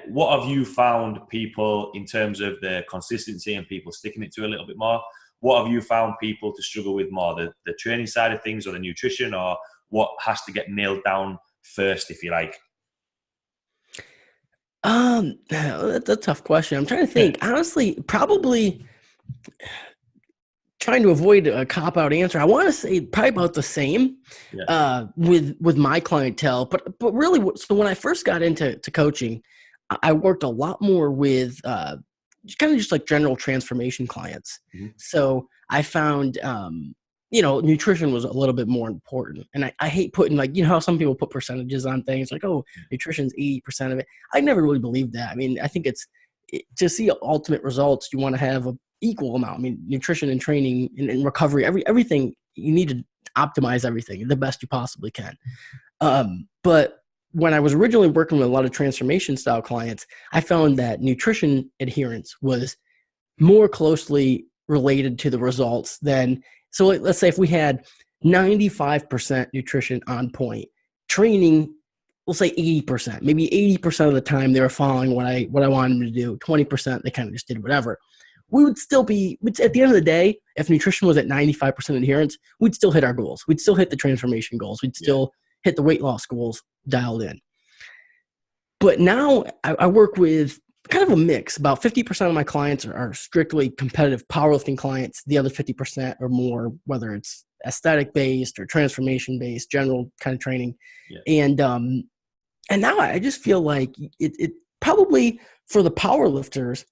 what have you found people, in terms of the consistency and people sticking it to a little bit more? What have you found people to struggle with more, the training side of things or the nutrition, or what has to get nailed down first, if you like? That's a tough question. I'm trying to think. Honestly, probably trying to avoid a cop-out answer. I want to say probably about the same with my clientele, but really, so when I first got into coaching, I worked a lot more with kind of just like general transformation clients. Mm-hmm. So I found, nutrition was a little bit more important. And I hate putting like, how some people put percentages on things like, oh, nutrition's 80% of it. I never really believed that. I mean, I think to see ultimate results, you want to have a equal amount. I mean, nutrition and training and recovery, everything, you need to optimize everything the best you possibly can. But when I was originally working with a lot of transformation style clients, I found that nutrition adherence was more closely related to the results than, so let's say if we had 95% nutrition on point, training, we'll say 80%, maybe 80% of the time they were following what I wanted them to do. 20% they kind of just did whatever. We would still be, at the end of the day, if nutrition was at 95% adherence, we'd still hit our goals. We'd still hit the transformation goals. We'd still hit the weight loss goals dialed in. But now I work with kind of a mix. About 50% of my clients are strictly competitive powerlifting clients. The other 50% are more, whether it's aesthetic based or transformation based, general kind of training. Yeah. And now I just feel like it probably for the powerlifters,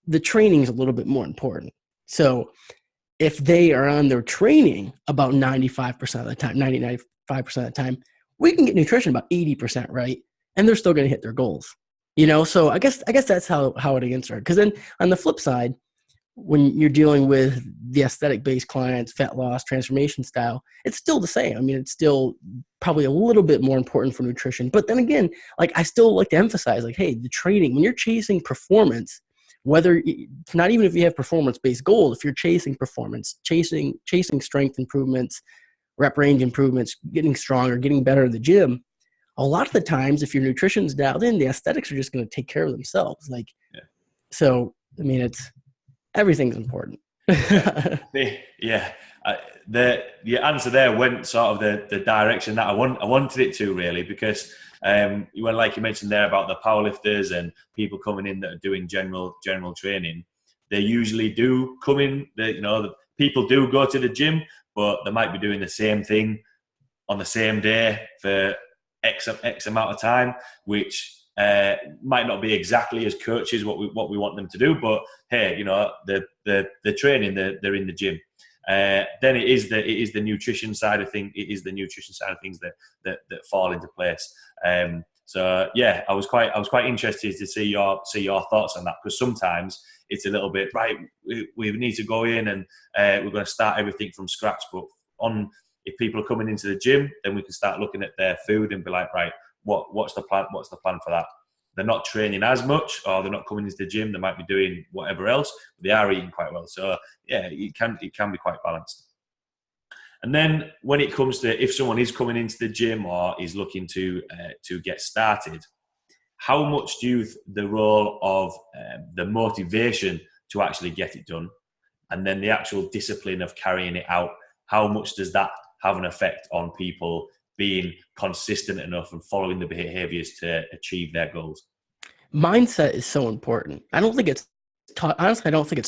the training is a little bit more important. So if they are on their training about 95% of the time, 95% of the time, we can get nutrition about 80% right, and they're still going to hit their goals. So I guess that's how it answered. Because then on the flip side, when you're dealing with the aesthetic-based clients, fat loss, transformation style, it's still the same. I mean, it's still probably a little bit more important for nutrition. But then again, like I still like to emphasize, like, hey, the training, when you're chasing performance, whether not even if you have performance-based goals, if you're chasing performance, chasing strength improvements, rep range improvements, getting stronger, getting better in the gym, a lot of the times, if your nutrition's dialed in, the aesthetics are just going to take care of themselves. So, I mean, everything's important. Yeah. The answer there went sort of the direction that I wanted it to, really, because like you mentioned there about the powerlifters and people coming in that are doing general training, they usually do come in. The people do go to the gym, but they might be doing the same thing on the same day for X amount of time, which might not be exactly as coaches what we want them to do, but hey, the training, they're in the gym. Then it is the nutrition side of things. It is the nutrition side of things that fall into place. So yeah, I was quite interested to see your thoughts on that, because sometimes it's a little bit right. We need to go in and we're going to start everything from scratch. But if people are coming into the gym, then we can start looking at their food and be like, right, what's the plan? What's the plan for that? They're not training as much, or they're not coming into the gym. They might be doing whatever else, but they are eating quite well. So yeah, it can be quite balanced. And then when it comes to if someone is coming into the gym or is looking to get started, how much do the role of the motivation to actually get it done, and then the actual discipline of carrying it out, how much does that have an effect on people being consistent enough and following the behaviors to achieve their goals? Mindset is so important. I don't think it's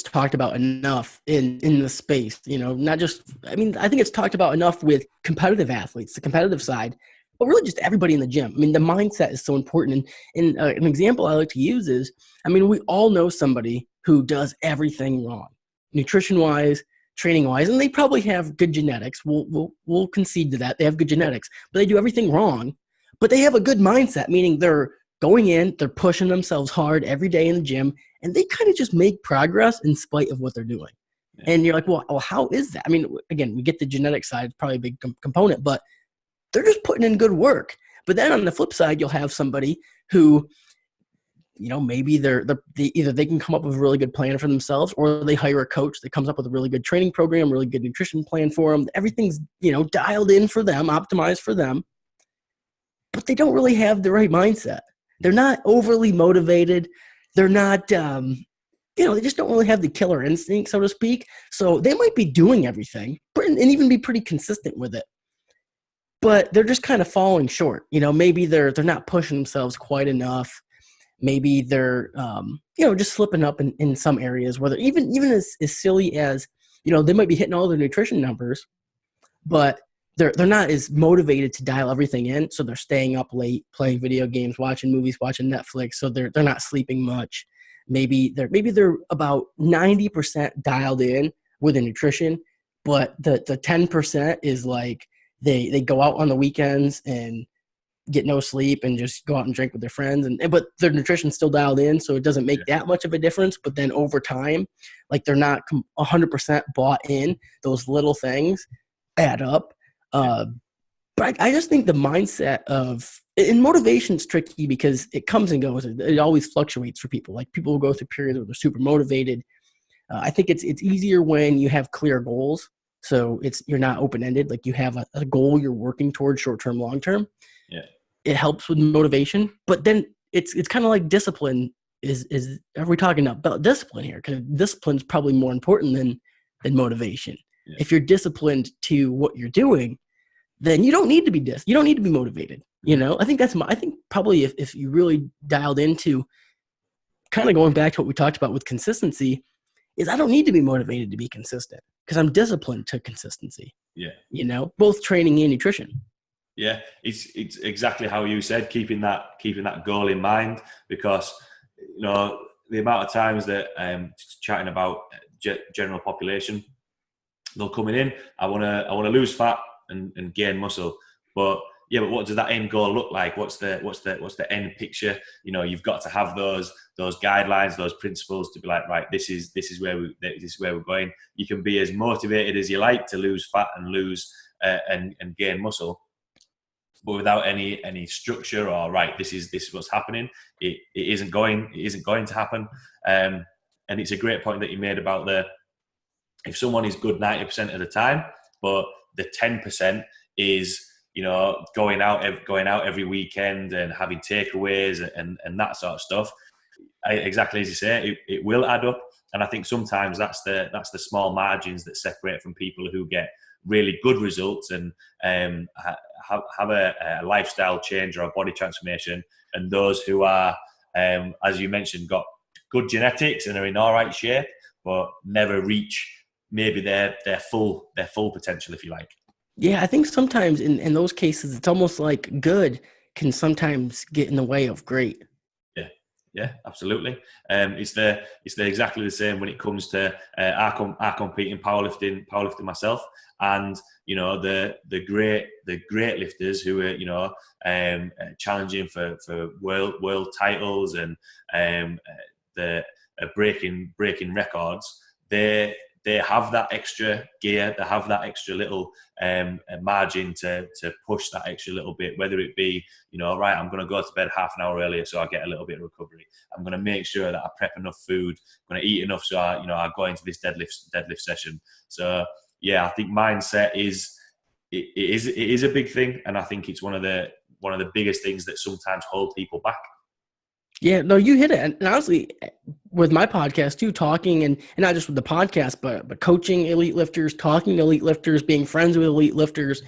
talked about enough in the space, not just, I think it's talked about enough with competitive athletes, the competitive side, but really just everybody in the gym. I mean, the mindset is so important. And an example I like to use is, we all know somebody who does everything wrong, nutrition-wise, training-wise, and they probably have good genetics. We'll concede to that. They have good genetics, but they do everything wrong. But they have a good mindset, meaning they're going in, they're pushing themselves hard every day in the gym, and they kind of just make progress in spite of what they're doing. Yeah. And you're like, well, how is that? Again, we get the genetic side, it's probably a big component, but they're just putting in good work. But then on the flip side, you'll have somebody who, maybe either they can come up with a really good plan for themselves, or they hire a coach that comes up with a really good training program, really good nutrition plan for them. Everything's, dialed in for them, optimized for them, but they don't really have the right mindset. They're not overly motivated. They're not, they just don't really have the killer instinct, so to speak. So they might be doing everything and even be pretty consistent with it, but they're just kind of falling short. Maybe they're not pushing themselves quite enough. Maybe they're, just slipping up in some areas, whether even as silly as, they might be hitting all their nutrition numbers, but they're not as motivated to dial everything in. So they're staying up late, playing video games, watching movies, watching Netflix. So they're not sleeping much. maybe they're about 90% dialed in with the nutrition, but the 10% is like they go out on the weekends and get no sleep and just go out and drink with their friends, but their nutrition's still dialed in, so it doesn't make that much of a difference. But then over time, like they're not 100% bought in. Those little things add up. But I just think the mindset and motivation's tricky because it comes and goes. It always fluctuates for people. Like people will go through periods where they're super motivated. I think it's easier when you have clear goals. So you're not open-ended. Like you have a goal you're working towards, short-term, long-term. Yeah. It helps with motivation, but then it's kind of like discipline. Are we talking about discipline here? Because discipline's probably more important than motivation. Yeah. If you're disciplined to what you're doing, then you don't need to be you don't need to be motivated. You know, I think I think probably if you really dialed into kind of going back to what we talked about with consistency, is I don't need to be motivated to be consistent because I'm disciplined to consistency. Yeah. You know, both training and nutrition. Yeah, it's exactly how you said, keeping that goal in mind, because you know the amount of times that chatting about general population, they're coming in. I want to lose fat and gain muscle, but what does that end goal look like? What's the end picture? You know, you've got to have those guidelines, those principles to be like, right, this is where we're going. You can be as motivated as you like to lose fat and lose and gain muscle, but without any structure or right, this is what's happening. It isn't going to happen. And it's a great point that you made about if someone is good 90% of the time, but the 10% is, you know, going out every weekend and having takeaways and that sort of stuff. Exactly as you say, it will add up. And I think sometimes that's the small margins that separate from people who get really good results and have a lifestyle change or a body transformation, and those who are, as you mentioned, got good genetics and are in all right shape, but never reach maybe their full potential, if you like. Yeah, I think sometimes in those cases, it's almost like good can sometimes get in the way of great. Yeah, absolutely. It's exactly the same when it comes to I compete in powerlifting myself, and you know the great lifters who are, you know, challenging for world titles and the breaking records. They have that extra gear, they have that extra little margin to push that extra little bit, whether it be, you know, right, I'm going to go to bed half an hour earlier so I get a little bit of recovery. I'm going to make sure that I prep enough food. I'm going to eat enough so I go into this deadlift session. So yeah, I think mindset is a big thing, and I think it's one of the biggest things that sometimes hold people back. Yeah, no, you hit it. And honestly, with my podcast too, talking and not just with the podcast, but coaching elite lifters, talking to elite lifters, being friends with elite lifters,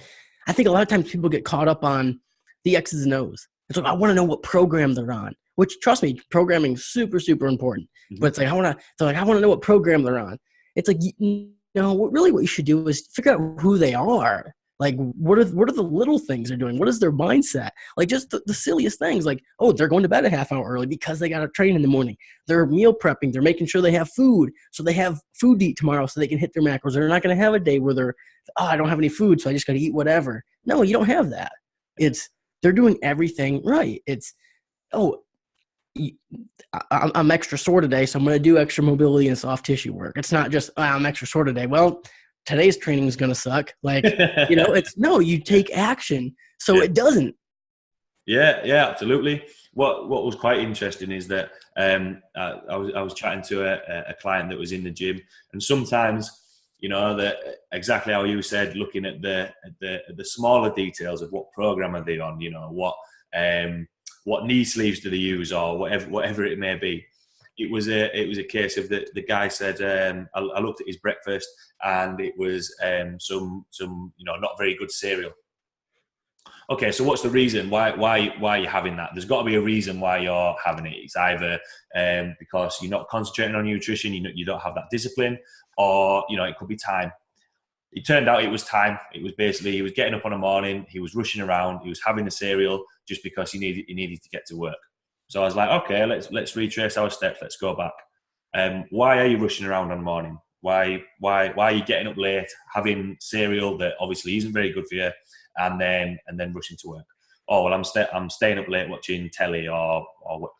I think a lot of times people get caught up on the X's and O's. It's like, I want to know what program they're on, which, trust me, programming is super, super important. Mm-hmm. But it's like, I want to know what program they're on. It's like, you know, what you should do is figure out who they are. Like, what are the little things they're doing? What is their mindset? Like, just the silliest things. Like, oh, they're going to bed a half hour early because they got to train in the morning. They're meal prepping. They're making sure they have food, so they have food to eat tomorrow so they can hit their macros. They're not going to have a day where I don't have any food, so I just got to eat whatever. No, you don't have that. They're doing everything right. I'm extra sore today, so I'm going to do extra mobility and soft tissue work. It's not just, I'm extra sore today. Well, today's training is going to suck. Like, you know, you take action so it doesn't. Yeah, absolutely. What was quite interesting is that I was chatting to a client that was in the gym, and sometimes, you know, that exactly how you said, looking at the smaller details of what program are they on, you know, what knee sleeves do they use, or whatever it may be. It was a case of the guy said, I looked at his breakfast and it was some you know, not very good cereal. Okay, so what's the reason? Why are you having that? There's got to be a reason why you're having it. It's either because you're not concentrating on nutrition, you don't have that discipline, or, you know, it could be time. It turned out it was time. It was basically, he was getting up on a morning, he was rushing around, he was having the cereal just because he needed to get to work. So I was like, okay, let's retrace our steps. Let's go back. Why are you rushing around on the morning? Why are you getting up late, having cereal that obviously isn't very good for you, and then rushing to work? Oh well, I'm staying up late watching telly or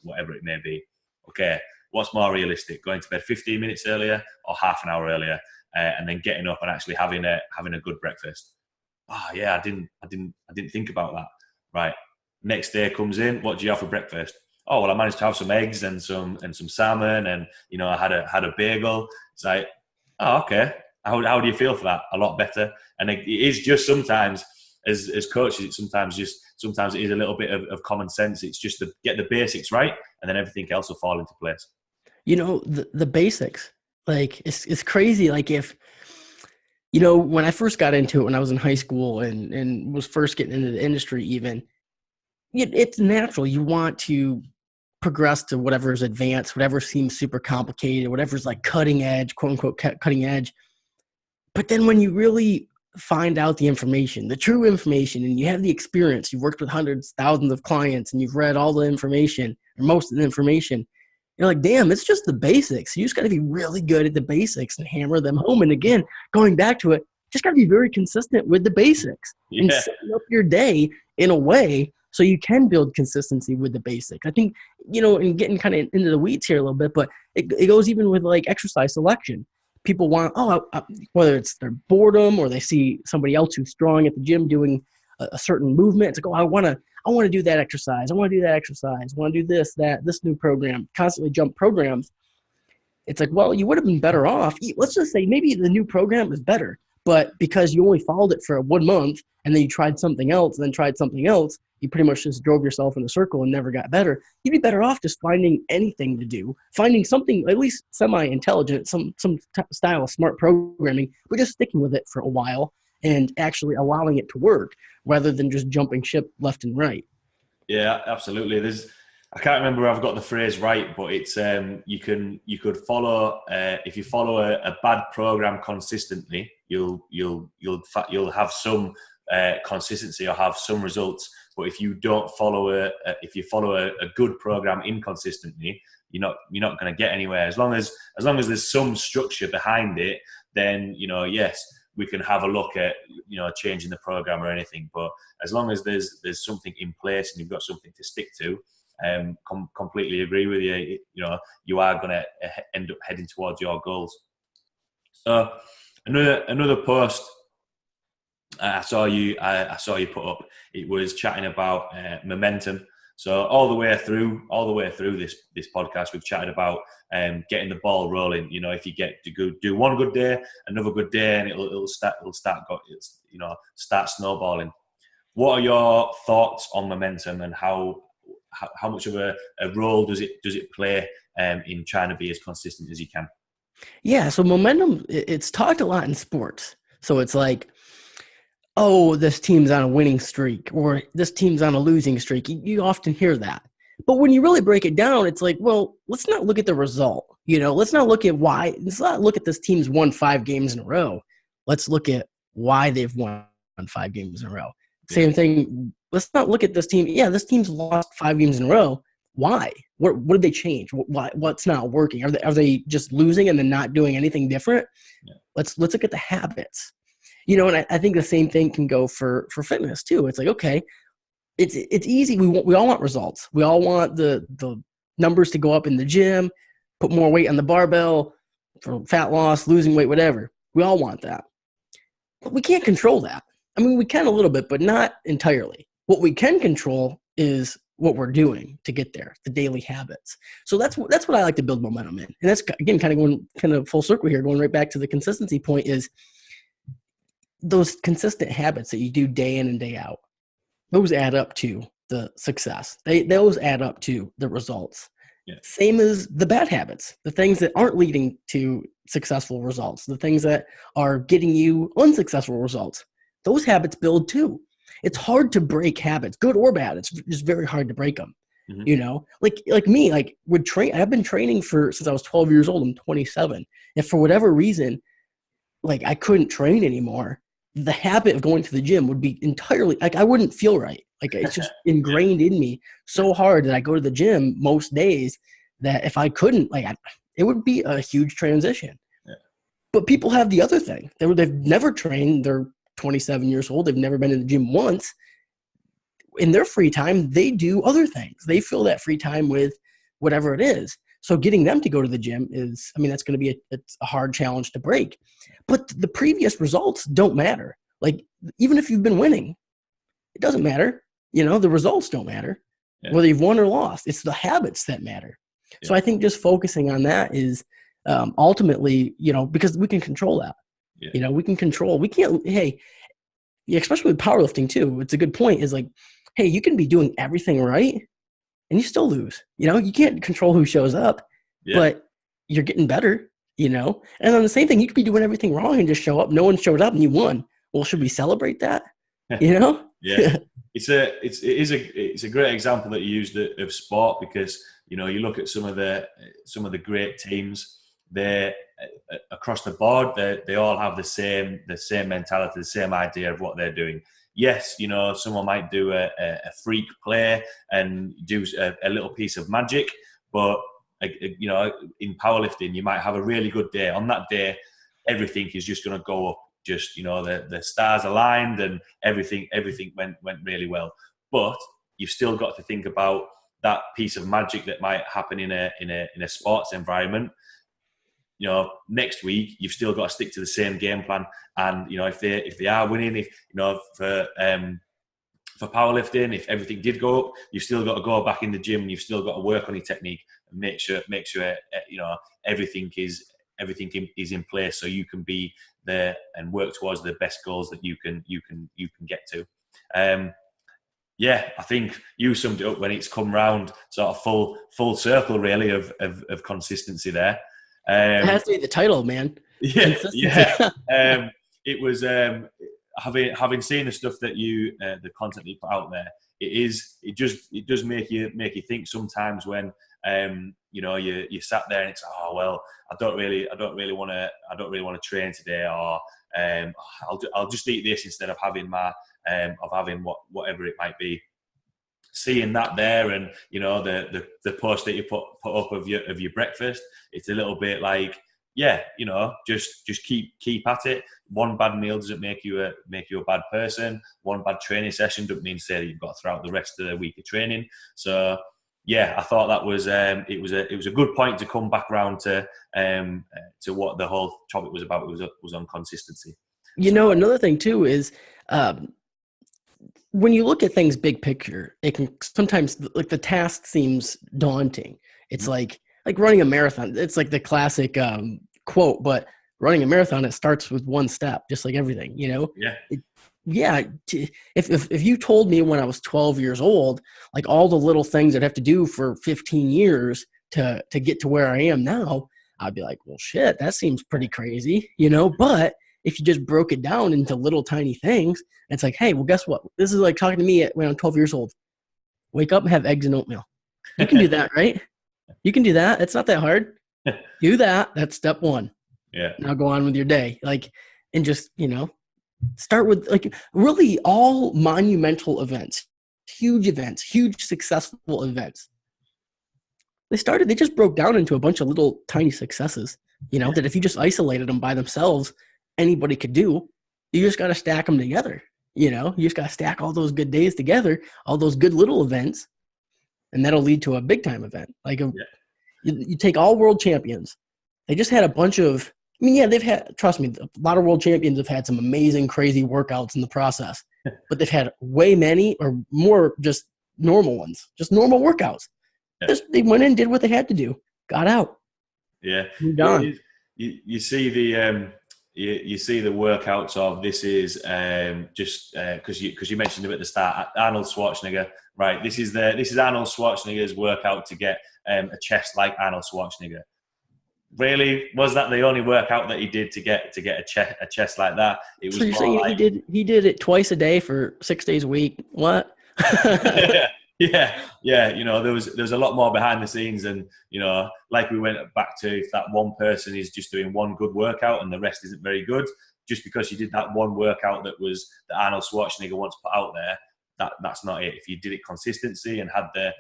whatever it may be. Okay, what's more realistic? Going to bed 15 minutes earlier or half an hour earlier, and then getting up and actually having a good breakfast. Oh yeah, I didn't think about that. Right. Next day comes in. What do you have for breakfast? Oh well, I managed to have some eggs and some salmon, and I had a bagel. It's like, oh okay. How do you feel for that? A lot better. And it is just sometimes as coaches, sometimes it is a little bit of common sense. It's just to get the basics right, and then everything else will fall into place. The basics, like it's crazy. Like if, when I first got into it, when I was in high school and was first getting into the industry, even it's natural. You want to progress to whatever is advanced, whatever seems super complicated, whatever's like cutting edge, quote unquote, cutting edge. But then when you really find out the information, the true information, and you have the experience, you've worked with hundreds, thousands of clients, and you've read all the information or most of the information, you're like, damn, it's just the basics. You just got to be really good at the basics and hammer them home. And again, going back to it, just got to be very consistent with the basics and setting up your day in a way so you can build consistency with the basics. I think, and getting kind of into the weeds here a little bit, but it goes even with like exercise selection. People want, whether it's their boredom or they see somebody else who's strong at the gym doing a certain movement. It's like, I want to do that exercise. I want to do that exercise. I want to do this new program, constantly jump programs. It's like, well, you would have been better off. Let's just say maybe the new program is better, but because you only followed it for 1 month and then you tried something else and then tried something else, you pretty much just drove yourself in a circle and never got better. You'd be better off just finding anything to do, finding something at least semi-intelligent, some style of smart programming, but just sticking with it for a while and actually allowing it to work rather than just jumping ship left and right. Yeah, absolutely. I can't remember if I've got the phrase right, but it's you could follow if you follow a bad program consistently, you'll have some consistency or have some results. But if you don't follow a good program inconsistently, you're not going to get anywhere. As long as there's some structure behind it, then yes, we can have a look at changing the program or anything. But as long as there's something in place and you've got something to stick to, completely agree with you. You are going to end up heading towards your goals. So another post I saw you put up. It was chatting about momentum. So all the way through this podcast, we've chatted about getting the ball rolling. If you get to do one good day, another good day, and it'll start snowballing. What are your thoughts on momentum and how much of a role does it play in trying to be as consistent as you can? Yeah, so momentum, it's talked a lot in sports. So it's like, oh, this team's on a winning streak or this team's on a losing streak. You often hear that. But when you really break it down, it's like, well, let's not look at the result. Let's not look at why. Let's not look at this team's won 5 games in a row. Let's look at why they've won 5 games in a row. Same thing. Let's not look at this team. Yeah, this team's lost 5 games in a row. Why? What did they change? What's not working? Are they just losing and then not doing anything different? Yeah. Let's look at the habits. And I think the same thing can go for fitness too. It's like, okay, it's easy. We all want results. We all want the numbers to go up in the gym, put more weight on the barbell for fat loss, losing weight, whatever. We all want that. But we can't control that. I mean, we can a little bit, but not entirely. What we can control is what we're doing to get there, the daily habits. So that's what I like to build momentum in. And that's, again, kind of full circle here, going right back to the consistency point, is those consistent habits that you do day in and day out. Those add up to the success. Those add up to the results. Yeah. Same as the bad habits, the things that aren't leading to successful results, the things that are getting you unsuccessful results. Those habits build too. It's hard to break habits, good or bad. It's just very hard to break them. Mm-hmm. Like me, I've been training since I was 12 years old. I'm 27. If for whatever reason, I couldn't train anymore, the habit of going to the gym would be entirely, I wouldn't feel right. Like it's just ingrained in me so hard that I go to the gym most days that if I couldn't, it would be a huge transition. Yeah. But people have the other thing. They've never trained. They're 27 years old. They've never been in the gym once. In their free time, they do other things. They fill that free time with whatever it is. So getting them to go to the gym is, that's going to be a hard challenge to break. But the previous results don't matter. Like, even if you've been winning, it doesn't matter. The results don't matter, whether you've won or lost. It's the habits that matter. Yeah. So I think just focusing on that is ultimately, because we can control that. Yeah. We can't, especially with powerlifting too, it's a good point, is like, hey, you can be doing everything right and you still lose. You can't control who shows up, but you're getting better, And then the same thing, you could be doing everything wrong and just show up. No one showed up and you won. Well, should we celebrate that? Yeah, it's a great example that you used of sport, because you look at some of the great teams. They across the board, they all have the same mentality, the same idea of what they're doing. Yes, someone might do a freak play and do a little piece of magic, but in powerlifting, you might have a really good day. On that day, everything is just going to go up. Just the stars aligned and everything went really well. But you've still got to think about that piece of magic that might happen in a sports environment. Next week you've still got to stick to the same game plan. And if they are winning, for powerlifting, if everything did go up, you've still got to go back in the gym and you've still got to work on your technique and make sure everything is in place so you can be there and work towards the best goals that you can get to. I think you summed it up when it's come round, sort of full circle really of consistency there. It has to be the title, man. It was having seen the stuff that the content you put out there. It does make you think sometimes when you sat there and it's, oh well, I don't really want to train today, or I'll just eat this instead of having whatever it might be. Seeing that there, and the post that you put up of your breakfast, it's a little bit like, just keep at it. One bad meal doesn't make you a bad person. One bad training session doesn't mean to say that you've got to throw out the rest of the week of training. So I thought that was it was a good point to come back around to what the whole topic was about. It was on consistency. Another thing too is when you look at things big picture, it can sometimes, like, the task seems daunting. It's like running a marathon. It's like the classic quote, but running a marathon, it starts with one step, just like everything, If you told me when I was 12 years old, like all the little things I'd have to do for 15 years to get to where I am now, I'd be like, well, shit, that seems pretty crazy, But if you just broke it down into little tiny things, it's like, hey, well, guess what? This is like talking to me when I'm 12 years old. Wake up and have eggs and oatmeal. You can do that, right? You can do that. It's not that hard. Do that. That's step one. Yeah. Now go on with your day. And just, start with really all monumental events, huge successful events. They just broke down into a bunch of little tiny successes, that if you just isolated them by themselves, anybody could do. You just got to stack them together. You just got to stack all those good days together, all those good little events, and that'll lead to a big time event. You take all world champions. They just had a bunch of, they've had, trust me, a lot of world champions have had some amazing, crazy workouts in the process, but they've had way many or more just normal ones, just normal workouts. Yeah. They went in, did what they had to do, got out. Yeah. Moved on. You see you see the workouts of this is just because you mentioned it at the start, Arnold Schwarzenegger, right? This is Arnold Schwarzenegger's workout to get a chest like Arnold Schwarzenegger. Really, was that the only workout that he did to get a chest like that? It was. So you're saying he did it twice a day for 6 days a week? What? Yeah. There was a lot more behind the scenes, and like we went back to, if that one person is just doing one good workout and the rest isn't very good, just because you did that one workout that Arnold Schwarzenegger once put out there, that's not it. If you did it consistency and had the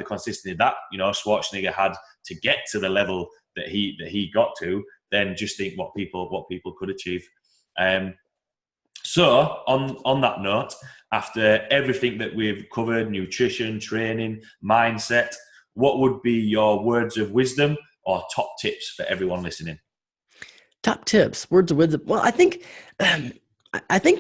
consistency that Schwarzenegger had to get to the level that he got to, then just think what people could achieve. So on that note, after everything that we've covered, nutrition, training, mindset, what would be your words of wisdom or top tips for everyone listening? Top tips, words of wisdom. Well, I think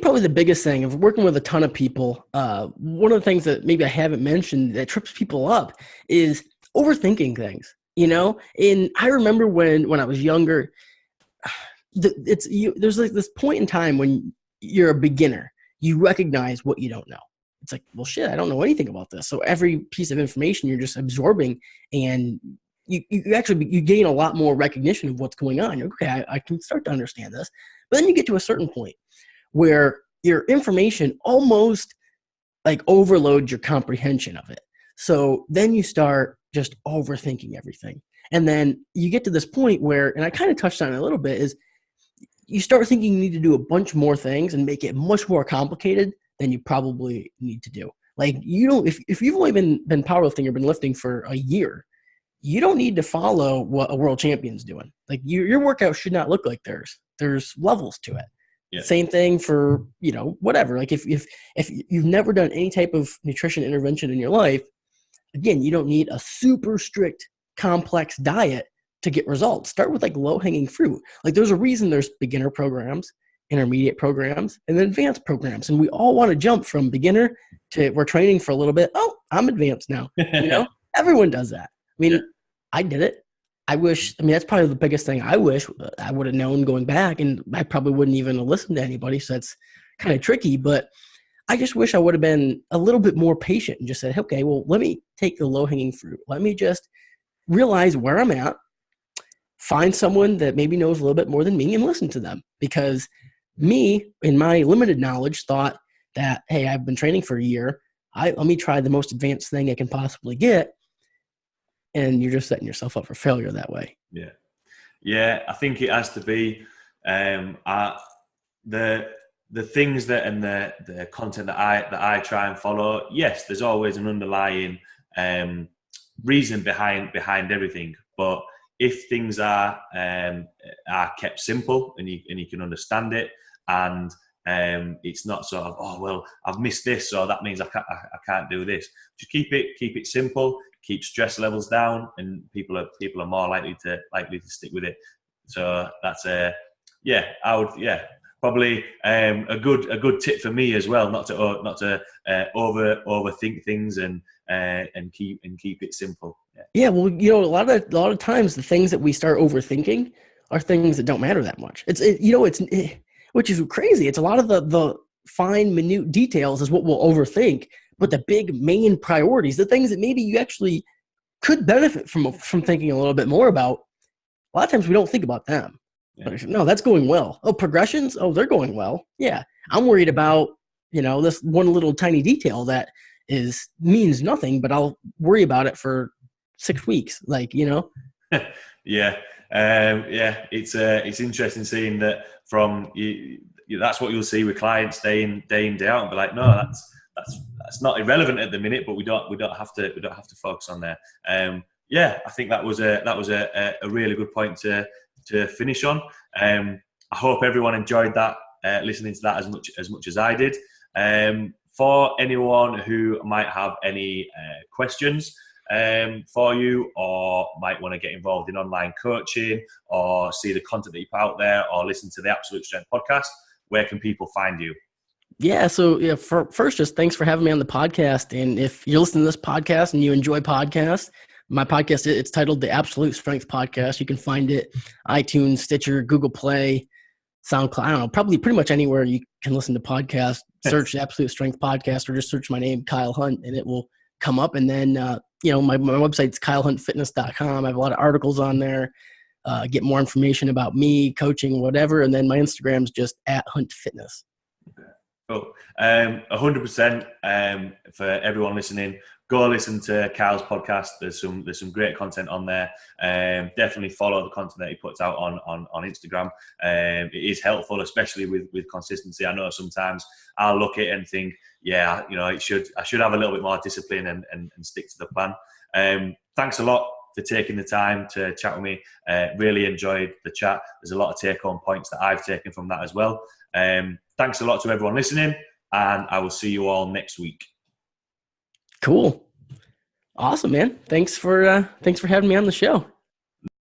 probably the biggest thing of working with a ton of people, one of the things that maybe I haven't mentioned that trips people up is overthinking things, And I remember when I was younger, there's like this point in time when you're a beginner, you recognize what you don't know. It's like, well, shit, I don't know anything about this. So every piece of information you're just absorbing, and you gain a lot more recognition of what's going on. You're okay, I can start to understand this. But then you get to a certain point where your information almost like overloads your comprehension of it. So then you start just overthinking everything. And then you get to this point where, and I kind of touched on it a little bit, is you start thinking you need to do a bunch more things and make it much more complicated than you probably need to do. Like, if you've only been powerlifting or been lifting for a year, you don't need to follow what a world champion's doing. Like, your workout should not look like theirs. There's levels to it. Yeah. Same thing for, whatever. Like if you've never done any type of nutrition intervention in your life, again, you don't need a super strict, complex diet to get results. Start with like low-hanging fruit. Like, there's a reason there's beginner programs, intermediate programs, and then advanced programs. And we all want to jump from beginner to we're training for a little bit. Oh, I'm advanced now. Everyone does that. I mean, yeah. I did it. That's probably the biggest thing I wish I would have known going back, and I probably wouldn't even have listened to anybody. So that's kind of tricky, but I just wish I would have been a little bit more patient and just said, okay, well, let me take the low-hanging fruit. Let me just realize where I'm at, find someone that maybe knows a little bit more than me and listen to them. Because me, in my limited knowledge, thought that, hey, I've been training for a year. Let me try the most advanced thing I can possibly get. And you're just setting yourself up for failure that way. Yeah. Yeah, I think it has to be the things that and the content that I try and follow. Yes, there's always an underlying reason behind everything. But if things are kept simple and you can understand it, and it's not sort of, oh well, I've missed this, so that means I can't do this. Just keep it simple. Keep stress levels down, and people are more likely to stick with it. So that's probably a good tip for me as well, not to overthink things and keep it simple. Yeah, well, a lot of times the things that we start overthinking are things that don't matter that much. Which is crazy. It's a lot of the fine, minute details is what we'll overthink. But the big main priorities, the things that maybe you actually could benefit from thinking a little bit more about, a lot of times we don't think about them. Yeah. But no, that's going well. Oh, progressions? Oh, they're going well. Yeah. I'm worried about, this one little tiny detail that means nothing, but I'll worry about it for 6 weeks. Yeah. It's interesting seeing that from you. That's what you'll see with clients day in, day out, and be like, no, that's not irrelevant at the minute, but we don't have to focus on there. I think that was a really good point to finish on. I hope everyone enjoyed that, listening to that as much as I did. For anyone who might have any questions for you, or might want to get involved in online coaching, or see the content that you put out there, or listen to the Absolute Strength podcast, where can people find you? Yeah. So first, just thanks for having me on the podcast. And if you're listening to this podcast and you enjoy podcasts, my podcast, it's titled the Absolute Strength Podcast. You can find it iTunes, Stitcher, Google Play, SoundCloud. I don't know, probably pretty much anywhere you can listen to podcasts. Search the Absolute Strength Podcast, or just search my name, Kyle Hunt, and it will come up. And then, my website's kylehuntfitness.com. I have a lot of articles on there. Get more information about me, coaching, whatever. And then my Instagram's just @HuntFitness. Cool. 100% for everyone listening. go listen to Kyle's podcast. There's some great content on there. Definitely follow the content that he puts out on Instagram. It is helpful, especially with consistency. I know sometimes I'll look at it and think, yeah, I should have a little bit more discipline and stick to the plan. Thanks a lot for taking the time to chat with me. Really enjoyed the chat. There's a lot of take-home points that I've taken from that as well. Thanks a lot to everyone listening, and I will see you all next week. Cool. Awesome, man. Thanks for having me on the show.